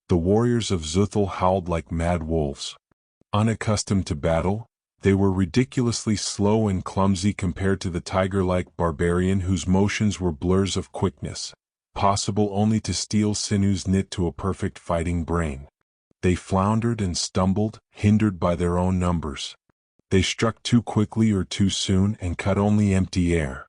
The warriors of Zuthal howled like mad wolves. Unaccustomed to battle, they were ridiculously slow and clumsy compared to the tiger-like barbarian whose motions were blurs of quickness, possible only to steel sinews knit to a perfect fighting brain. They floundered and stumbled, hindered by their own numbers. They struck too quickly or too soon and cut only empty air.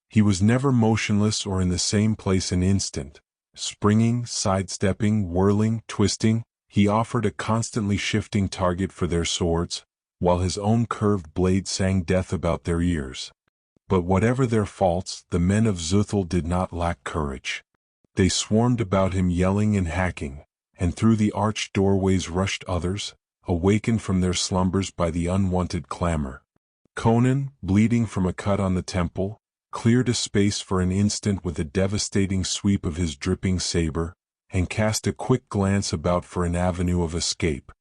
He was never motionless or in the same place an instant. Springing, sidestepping, whirling, twisting, he offered a constantly shifting target for their swords, while his own curved blade sang death about their ears. But whatever their faults, the men of Zuthal did not lack courage. They swarmed about him yelling and hacking, and through the arched doorways rushed others, awakened from their slumbers by the unwanted clamor. Conan, bleeding from a cut on the temple, cleared a space for an instant with a devastating sweep of his dripping saber, and cast a quick glance about for an avenue of escape.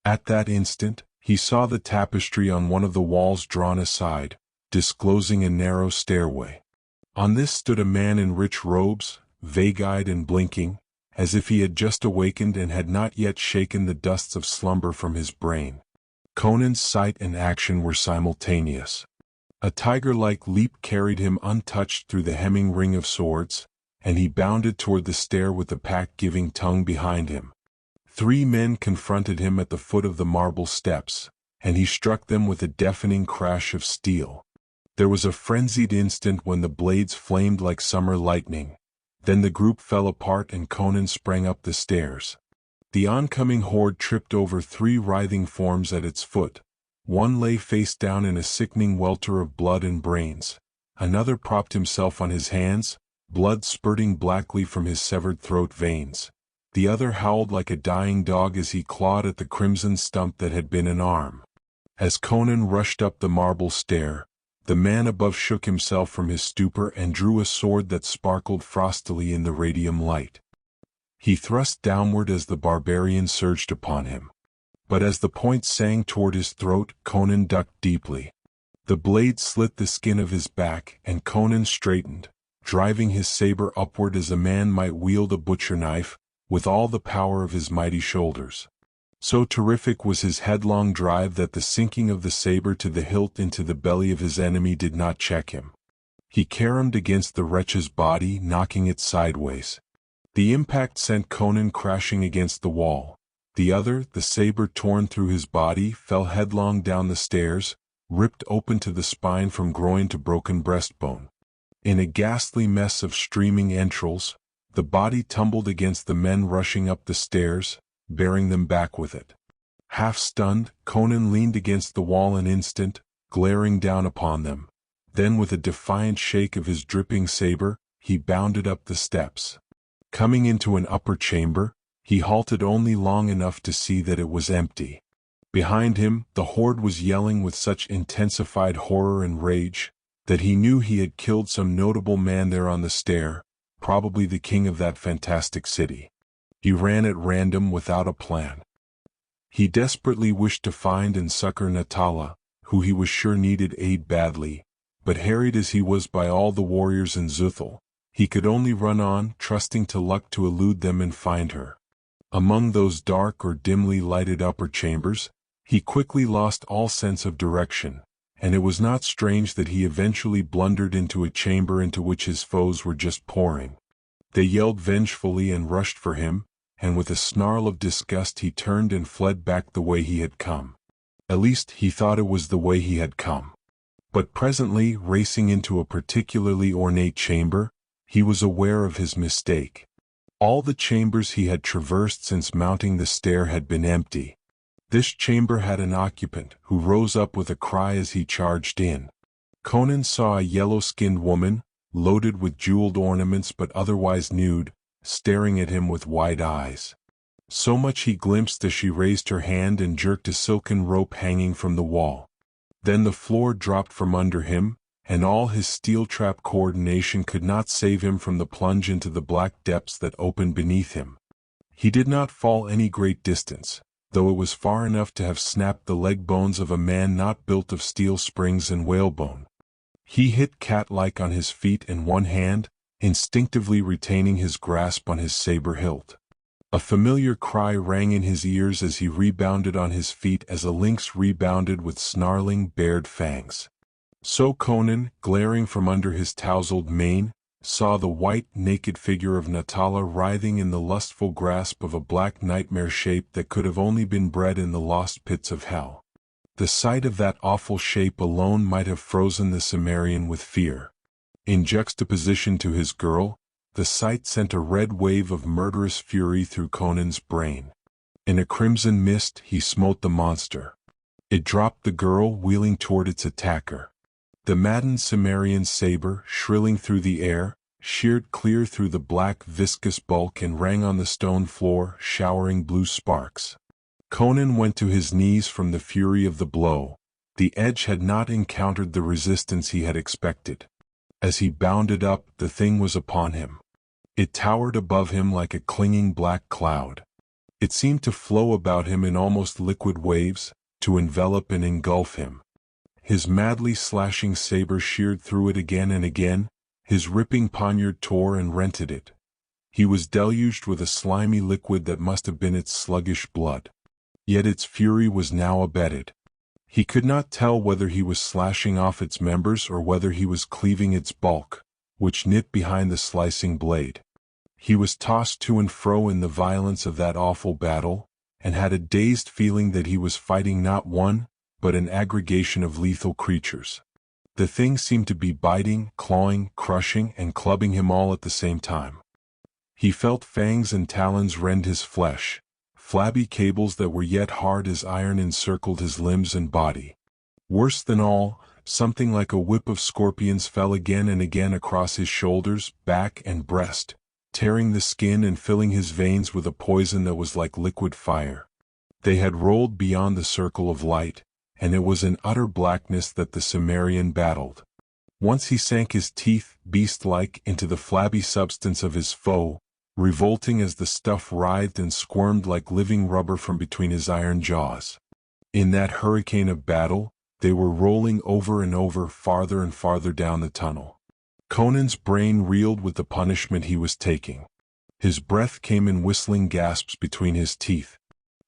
At that instant, He saw the tapestry on one of the walls drawn aside, disclosing a narrow stairway. On this stood a man in rich robes, vague-eyed and blinking, as if he had just awakened and had not yet shaken the dusts of slumber from his brain. Conan's sight and action were simultaneous. A tiger-like leap carried him untouched through the hemming ring of swords, and he bounded toward the stair with the pack-giving tongue behind him. 3 men confronted him at the foot of the marble steps, and he struck them with a deafening crash of steel. There was a frenzied instant when the blades flamed like summer lightning. Then the group fell apart and Conan sprang up the stairs. The oncoming horde tripped over 3 writhing forms at its foot. One lay face down in a sickening welter of blood and brains. Another propped himself on his hands, blood spurting blackly from his severed throat veins. The other howled like a dying dog as he clawed at the crimson stump that had been an arm. As Conan rushed up the marble stair, the man above shook himself from his stupor and drew a sword that sparkled frostily in the radium light. He thrust downward as the barbarian surged upon him. But as the point sang toward his throat, Conan ducked deeply. The blade slit the skin of his back, and Conan straightened, driving his saber upward as a man might wield a butcher knife, with all the power of his mighty shoulders. So terrific was his headlong drive that the sinking of the saber to the hilt into the belly of his enemy did not check him. He caromed against the wretch's body, knocking it sideways. The impact sent Conan crashing against the wall. The other, the saber torn through his body, fell headlong down the stairs, ripped open to the spine from groin to broken breastbone. In a ghastly mess of streaming entrails, the body tumbled against the men rushing up the stairs, bearing them back with it. Half stunned, Conan leaned against the wall an instant, glaring down upon them. Then with a defiant shake of his dripping saber, he bounded up the steps. Coming into an upper chamber, he halted only long enough to see that it was empty. Behind him, the horde was yelling with such intensified horror and rage, that he knew he had killed some notable man there on the stair, probably the king of that fantastic city. He ran at random without a plan. He desperately wished to find and succor Natala, who he was sure needed aid badly, but harried as he was by all the warriors in Zuthal, he could only run on, trusting to luck to elude them and find her. Among those dark or dimly lighted upper chambers, he quickly lost all sense of direction, and it was not strange that he eventually blundered into a chamber into which his foes were just pouring. They yelled vengefully and rushed for him, and with a snarl of disgust he turned and fled back the way he had come. At least he thought it was the way he had come. But presently, racing into a particularly ornate chamber, he was aware of his mistake. All the chambers he had traversed since mounting the stair had been empty. This chamber had an occupant, who rose up with a cry as he charged in. Conan saw a yellow-skinned woman, loaded with jeweled ornaments but otherwise nude, staring at him with wide eyes. So much he glimpsed as she raised her hand and jerked a silken rope hanging from the wall. Then the floor dropped from under him, and all his steel-trap coordination could not save him from the plunge into the black depths that opened beneath him. He did not fall any great distance, though it was far enough to have snapped the leg bones of a man not built of steel springs and whalebone. He hit cat-like on his feet and one hand, instinctively retaining his grasp on his saber hilt. A familiar cry rang in his ears as he rebounded on his feet as a lynx rebounded with snarling, bared fangs. So Conan, glaring from under his tousled mane, saw the white, naked figure of Natala writhing in the lustful grasp of a black nightmare shape that could have only been bred in the lost pits of hell. The sight of that awful shape alone might have frozen the Cimmerian with fear. In juxtaposition to his girl, the sight sent a red wave of murderous fury through Conan's brain. In a crimson mist he smote the monster. It dropped the girl, wheeling toward its attacker. The maddened Cimmerian's saber, shrilling through the air, sheared clear through the black viscous bulk and rang on the stone floor, showering blue sparks. Conan went to his knees from the fury of the blow. The edge had not encountered the resistance he had expected. As he bounded up, the thing was upon him. It towered above him like a clinging black cloud. It seemed to flow about him in almost liquid waves, to envelop and engulf him. His madly slashing saber sheared through it again and again, his ripping poniard tore and rented it. He was deluged with a slimy liquid that must have been its sluggish blood. Yet its fury was now abated. He could not tell whether he was slashing off its members or whether he was cleaving its bulk, which knit behind the slicing blade. He was tossed to and fro in the violence of that awful battle, and had a dazed feeling that he was fighting not one, but an aggregation of lethal creatures. The thing seemed to be biting, clawing, crushing, and clubbing him all at the same time. He felt fangs and talons rend his flesh. Flabby cables that were yet hard as iron encircled his limbs and body. Worse than all, something like a whip of scorpions fell again and again across his shoulders, back, and breast, tearing the skin and filling his veins with a poison that was like liquid fire. They had rolled beyond the circle of light, and it was in utter blackness that the Cimmerian battled. Once he sank his teeth, beast-like, into the flabby substance of his foe, revolting as the stuff writhed and squirmed like living rubber from between his iron jaws. In that hurricane of battle, they were rolling over and over, farther and farther down the tunnel. Conan's brain reeled with the punishment he was taking. His breath came in whistling gasps between his teeth.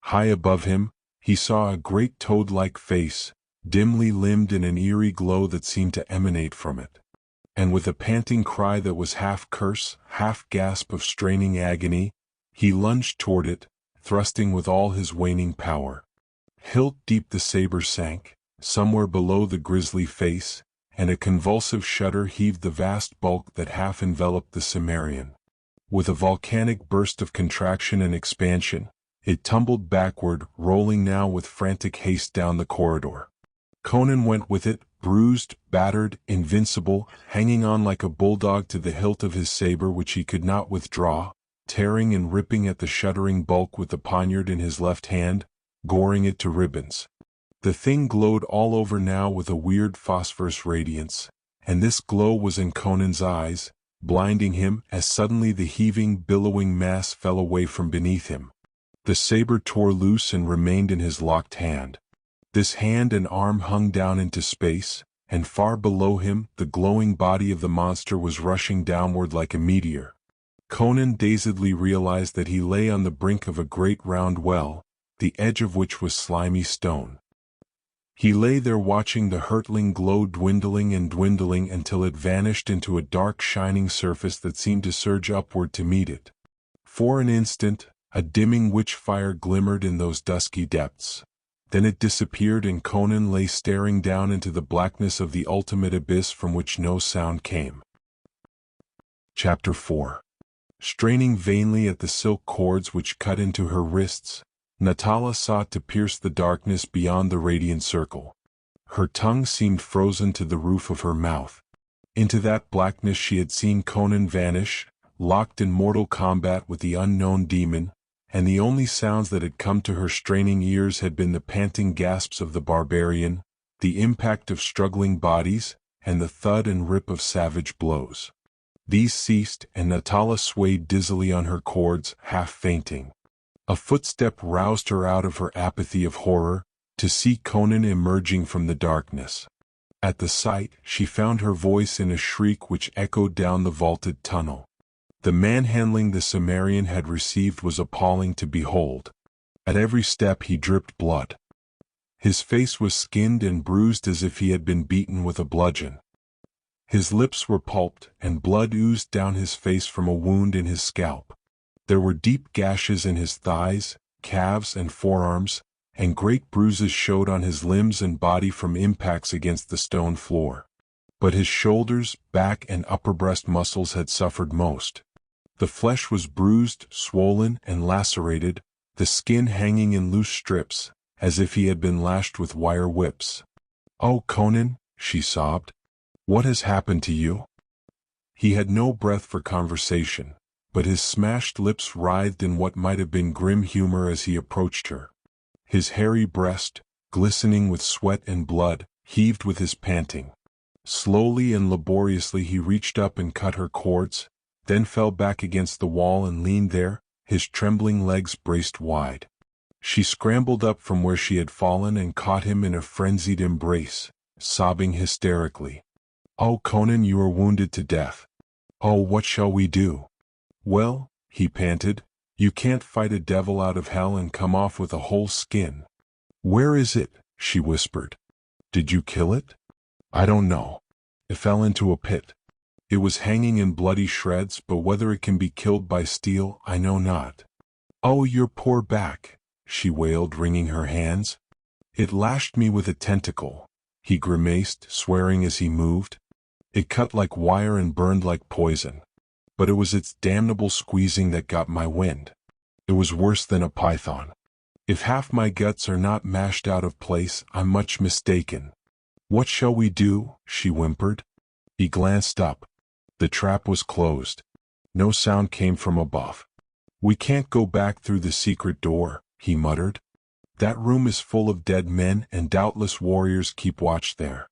High above him, he saw a great toad-like face, dimly limned in an eerie glow that seemed to emanate from it. And with a panting cry that was half curse, half gasp of straining agony, he lunged toward it, thrusting with all his waning power. Hilt deep the saber sank, somewhere below the grisly face, and a convulsive shudder heaved the vast bulk that half enveloped the Cimmerian. With a volcanic burst of contraction and expansion, it tumbled backward, rolling now with frantic haste down the corridor. Conan went with it, bruised, battered, invincible, hanging on like a bulldog to the hilt of his saber which he could not withdraw, tearing and ripping at the shuddering bulk with the poniard in his left hand, goring it to ribbons. The thing glowed all over now with a weird phosphorus radiance, and this glow was in Conan's eyes, blinding him as suddenly the heaving, billowing mass fell away from beneath him. The saber tore loose and remained in his locked hand. This hand and arm hung down into space, and far below him the glowing body of the monster was rushing downward like a meteor. Conan dazedly realized that he lay on the brink of a great round well, the edge of which was slimy stone. He lay there watching the hurtling glow dwindling and dwindling until it vanished into a dark shining surface that seemed to surge upward to meet it. For an instant, a dimming witch fire glimmered in those dusky depths. Then it disappeared and Conan lay staring down into the blackness of the ultimate abyss from which no sound came. Chapter 4. Straining vainly at the silk cords which cut into her wrists, Natala sought to pierce the darkness beyond the radiant circle. Her tongue seemed frozen to the roof of her mouth. Into that blackness she had seen Conan vanish, locked in mortal combat with the unknown demon, and the only sounds that had come to her straining ears had been the panting gasps of the barbarian, the impact of struggling bodies, and the thud and rip of savage blows. These ceased, and Natala swayed dizzily on her cords, half fainting. A footstep roused her out of her apathy of horror, to see Conan emerging from the darkness. At the sight, she found her voice in a shriek which echoed down the vaulted tunnel. The manhandling the Cimmerian had received was appalling to behold. At every step he dripped blood. His face was skinned and bruised as if he had been beaten with a bludgeon. His lips were pulped, and blood oozed down his face from a wound in his scalp. There were deep gashes in his thighs, calves, and forearms, and great bruises showed on his limbs and body from impacts against the stone floor. But his shoulders, back, and upper breast muscles had suffered most. The flesh was bruised, swollen, and lacerated, the skin hanging in loose strips, as if he had been lashed with wire whips. "Oh, Conan," she sobbed, "what has happened to you?" He had no breath for conversation, but his smashed lips writhed in what might have been grim humor as he approached her. His hairy breast, glistening with sweat and blood, heaved with his panting. Slowly and laboriously he reached up and cut her cords, then fell back against the wall and leaned there, his trembling legs braced wide. She scrambled up from where she had fallen and caught him in a frenzied embrace, sobbing hysterically. "Oh, Conan, you are wounded to death. Oh, what shall we do?" "Well," he panted, "you can't fight a devil out of hell and come off with a whole skin." "Where is it?" she whispered. "Did you kill it?" "I don't know. It fell into a pit. It was hanging in bloody shreds, but whether it can be killed by steel, I know not." "Oh, your poor back," she wailed, wringing her hands. "It lashed me with a tentacle," he grimaced, swearing as he moved. "It cut like wire and burned like poison. But it was its damnable squeezing that got my wind. It was worse than a python. If half my guts are not mashed out of place, I'm much mistaken." "What shall we do?" she whimpered. He glanced up. The trap was closed. No sound came from above. "We can't go back through the secret door," he muttered. "That room is full of dead men, and doubtless warriors keep watch there.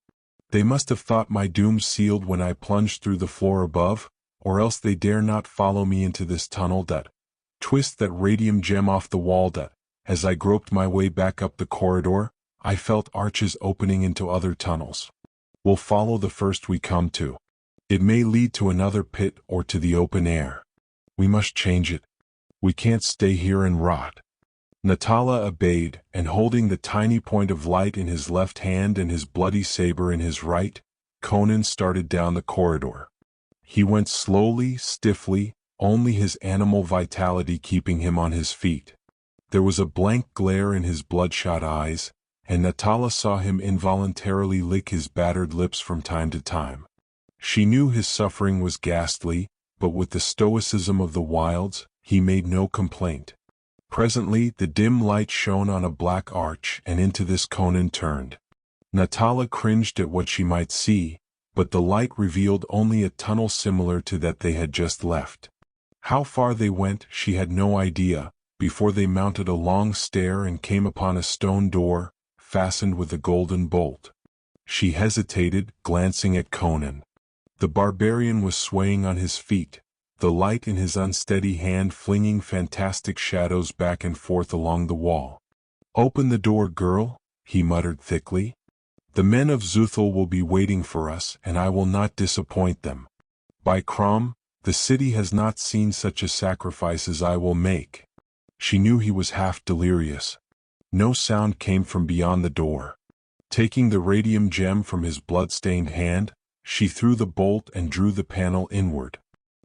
They must have thought my doom sealed when I plunged through the floor above, or else they dare not follow me into this tunnel that twist that radium gem off the wall that, as I groped my way back up the corridor, I felt arches opening into other tunnels. We'll follow the first we come to. It may lead to another pit or to the open air. We must change it. We can't stay here and rot." Natala obeyed, and holding the tiny point of light in his left hand and his bloody saber in his right, Conan started down the corridor. He went slowly, stiffly, only his animal vitality keeping him on his feet. There was a blank glare in his bloodshot eyes, and Natala saw him involuntarily lick his battered lips from time to time. She knew his suffering was ghastly, but with the stoicism of the wilds, he made no complaint. Presently the dim light shone on a black arch, and into this Conan turned. Natala cringed at what she might see, but the light revealed only a tunnel similar to that they had just left. How far they went she had no idea, before they mounted a long stair and came upon a stone door, fastened with a golden bolt. She hesitated, glancing at Conan. The barbarian was swaying on his feet, the light in his unsteady hand flinging fantastic shadows back and forth along the wall. "Open the door, girl," he muttered thickly. "The men of Zuthul will be waiting for us, and I will not disappoint them. By Crom, the city has not seen such a sacrifice as I will make." She knew he was half delirious. No sound came from beyond the door. Taking the radium gem from his blood-stained hand, she threw the bolt and drew the panel inward.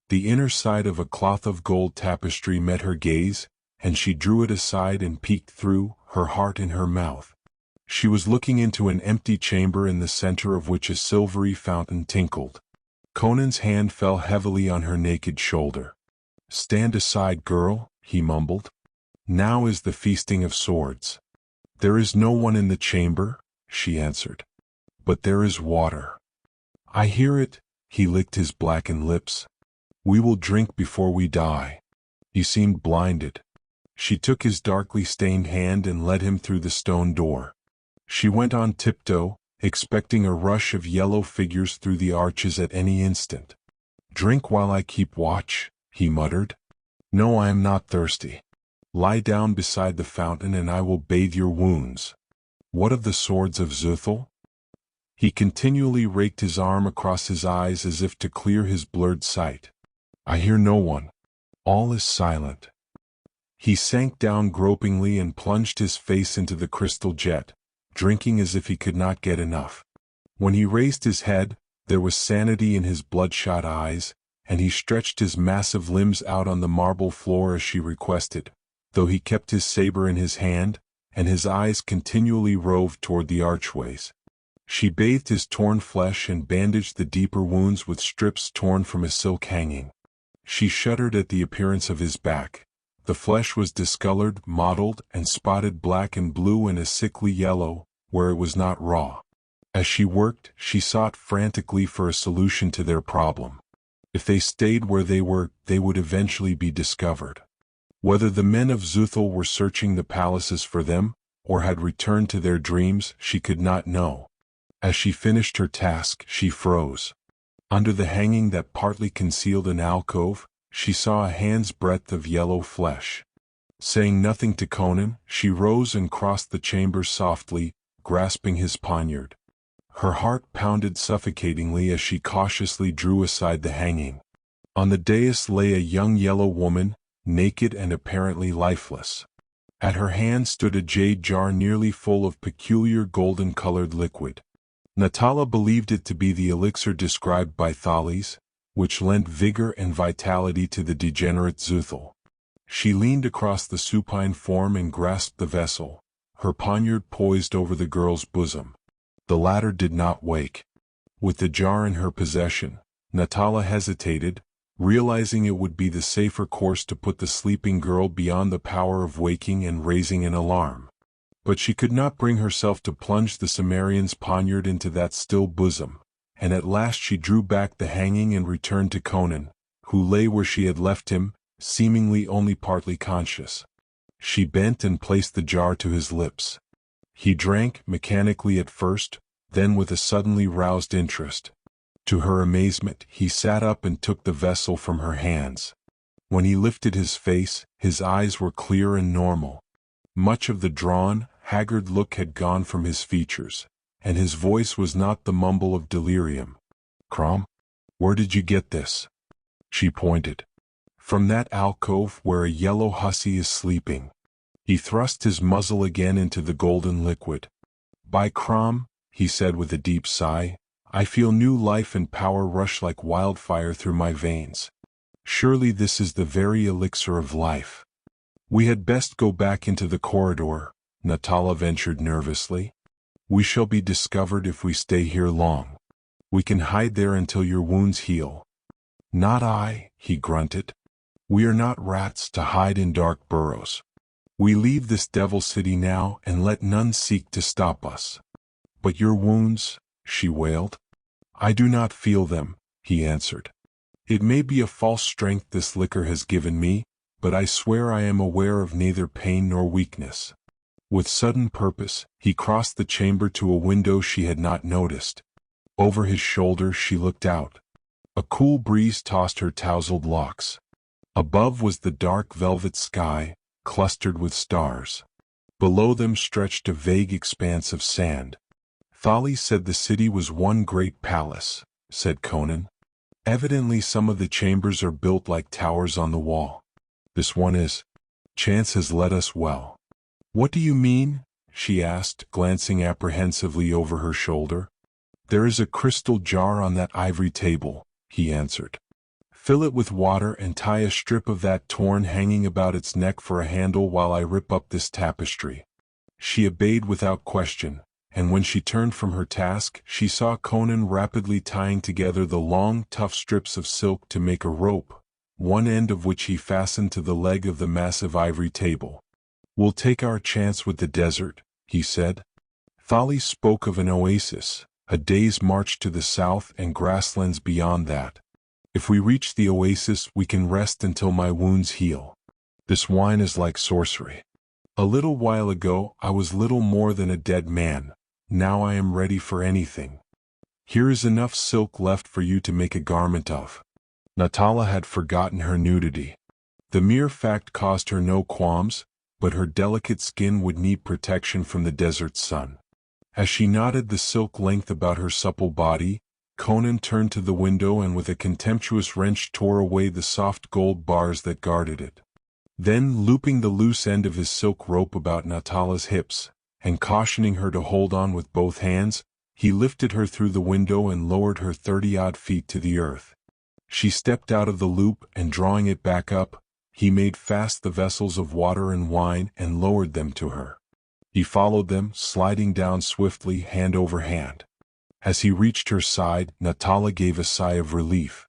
The inner side of a cloth of gold tapestry met her gaze, and she drew it aside and peeked through, her heart in her mouth. She was looking into an empty chamber in the center of which a silvery fountain tinkled. Conan's hand fell heavily on her naked shoulder. "Stand aside, girl," he mumbled. "Now is the feasting of swords." "There is no one in the chamber," she answered. "But there is water." "I hear it," he licked his blackened lips. "We will drink before we die." He seemed blinded. She took his darkly stained hand and led him through the stone door. She went on tiptoe, expecting a rush of yellow figures through the arches at any instant. "Drink while I keep watch," he muttered. "No, I am not thirsty. Lie down beside the fountain and I will bathe your wounds." "What of the swords of Zuthul?" He continually raked his arm across his eyes as if to clear his blurred sight. "I hear no one. All is silent." He sank down gropingly and plunged his face into the crystal jet, drinking as if he could not get enough. When he raised his head, there was sanity in his bloodshot eyes, and he stretched his massive limbs out on the marble floor as she requested, though he kept his saber in his hand, and his eyes continually roved toward the archways. She bathed his torn flesh and bandaged the deeper wounds with strips torn from a silk hanging. She shuddered at the appearance of his back. The flesh was discolored, mottled, and spotted black and blue and a sickly yellow, where it was not raw. As she worked, she sought frantically for a solution to their problem. If they stayed where they were, they would eventually be discovered. Whether the men of Zuthul were searching the palaces for them, or had returned to their dreams, she could not know. As she finished her task, she froze. Under the hanging that partly concealed an alcove, she saw a hand's breadth of yellow flesh. Saying nothing to Conan, she rose and crossed the chamber softly, grasping his poniard. Her heart pounded suffocatingly as she cautiously drew aside the hanging. On the dais lay a young yellow woman, naked and apparently lifeless. At her hand stood a jade jar nearly full of peculiar golden-colored liquid. Natala believed it to be the elixir described by Thales, which lent vigor and vitality to the degenerate Zuthal. She leaned across the supine form and grasped the vessel, her poniard poised over the girl's bosom. The latter did not wake. With the jar in her possession, Natala hesitated, realizing it would be the safer course to put the sleeping girl beyond the power of waking and raising an alarm. But she could not bring herself to plunge the Cimmerian's poniard into that still bosom, and at last she drew back the hanging and returned to Conan, who lay where she had left him, seemingly only partly conscious. She bent and placed the jar to his lips. He drank, mechanically at first, then with a suddenly roused interest. To her amazement, he sat up and took the vessel from her hands. When he lifted his face, his eyes were clear and normal. Much of the drawn, haggard look had gone from his features, and his voice was not the mumble of delirium. "Crom? Where did you get this?" She pointed. "From that alcove where a yellow hussy is sleeping." He thrust his muzzle again into the golden liquid. "By Crom," he said with a deep sigh, "I feel new life and power rush like wildfire through my veins. Surely this is the very elixir of life." "We had best go back into the corridor," Natala ventured nervously. "We shall be discovered if we stay here long. We can hide there until your wounds heal." "Not I," he grunted. "We are not rats to hide in dark burrows. We leave this devil city now and let none seek to stop us." "But your wounds," she wailed. "I do not feel them," he answered. "It may be a false strength this liquor has given me, but I swear I am aware of neither pain nor weakness." With sudden purpose, he crossed the chamber to a window she had not noticed. Over his shoulder she looked out. A cool breeze tossed her tousled locks. Above was the dark velvet sky, clustered with stars. Below them stretched a vague expanse of sand. "Thales said the city was one great palace," said Conan. "Evidently some of the chambers are built like towers on the wall. This one is. Chance has led us well." "What do you mean?" she asked, glancing apprehensively over her shoulder. "There is a crystal jar on that ivory table," he answered. "Fill it with water and tie a strip of that torn hanging about its neck for a handle while I rip up this tapestry." She obeyed without question, and when she turned from her task, she saw Conan rapidly tying together the long, tough strips of silk to make a rope, one end of which he fastened to the leg of the massive ivory table. "We'll take our chance with the desert," he said. Thales spoke of an oasis, a day's march to the south and grasslands beyond that. "If we reach the oasis, we can rest until my wounds heal. This wine is like sorcery. A little while ago I was little more than a dead man. Now I am ready for anything. Here is enough silk left for you to make a garment of." Natala had forgotten her nudity. The mere fact caused her no qualms, but her delicate skin would need protection from the desert sun. As she knotted the silk length about her supple body, Conan turned to the window and with a contemptuous wrench tore away the soft gold bars that guarded it. Then, looping the loose end of his silk rope about Natala's hips, and cautioning her to hold on with both hands, he lifted her through the window and lowered her 30-odd feet to the earth. She stepped out of the loop and drawing it back up, he made fast the vessels of water and wine and lowered them to her. He followed them, sliding down swiftly hand over hand. As he reached her side, Natala gave a sigh of relief.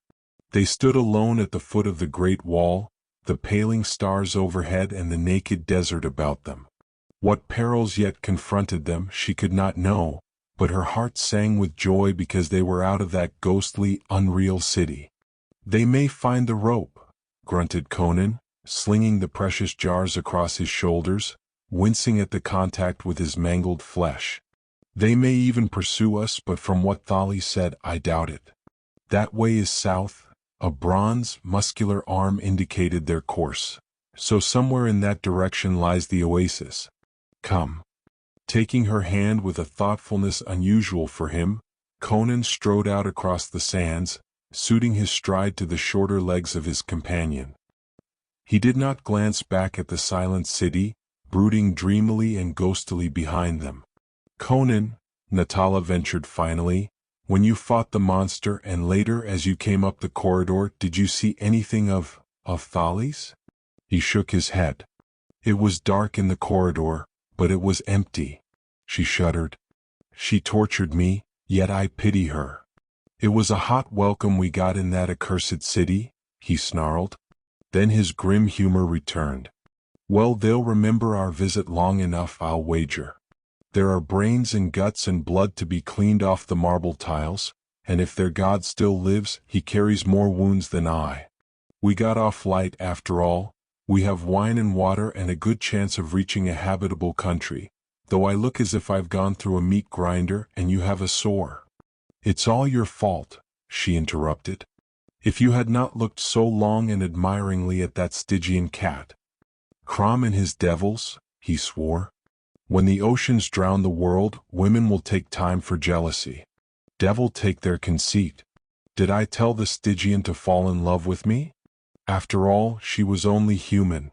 They stood alone at the foot of the great wall, the paling stars overhead and the naked desert about them. What perils yet confronted them she could not know, but her heart sang with joy because they were out of that ghostly, unreal city. "They may find the rope," grunted Conan, slinging the precious jars across his shoulders, wincing at the contact with his mangled flesh. "They may even pursue us, but from what Thales said, I doubt it. That way is south." A bronze, muscular arm indicated their course. So somewhere in that direction lies the oasis. Come. Taking her hand with a thoughtfulness unusual for him, Conan strode out across the sands, suiting his stride to the shorter legs of his companion. He did not glance back at the silent city, brooding dreamily and ghostily behind them. Conan, Natala ventured finally, when you fought the monster and later as you came up the corridor, did you see anything of Thalis? He shook his head. It was dark in the corridor, but it was empty. She shuddered. She tortured me, yet I pity her. It was a hot welcome we got in that accursed city, he snarled. Then his grim humor returned. Well, they'll remember our visit long enough, I'll wager. There are brains and guts and blood to be cleaned off the marble tiles, and if their god still lives, he carries more wounds than I. We got off light after all. We have wine and water and a good chance of reaching a habitable country, though I look as if I've gone through a meat grinder and you have a sore. It's all your fault, she interrupted. If you had not looked so long and admiringly at that Stygian cat. Crom and his devils, he swore. When the oceans drown the world, women will take time for jealousy. Devil take their conceit. Did I tell the Stygian to fall in love with me? After all, she was only human,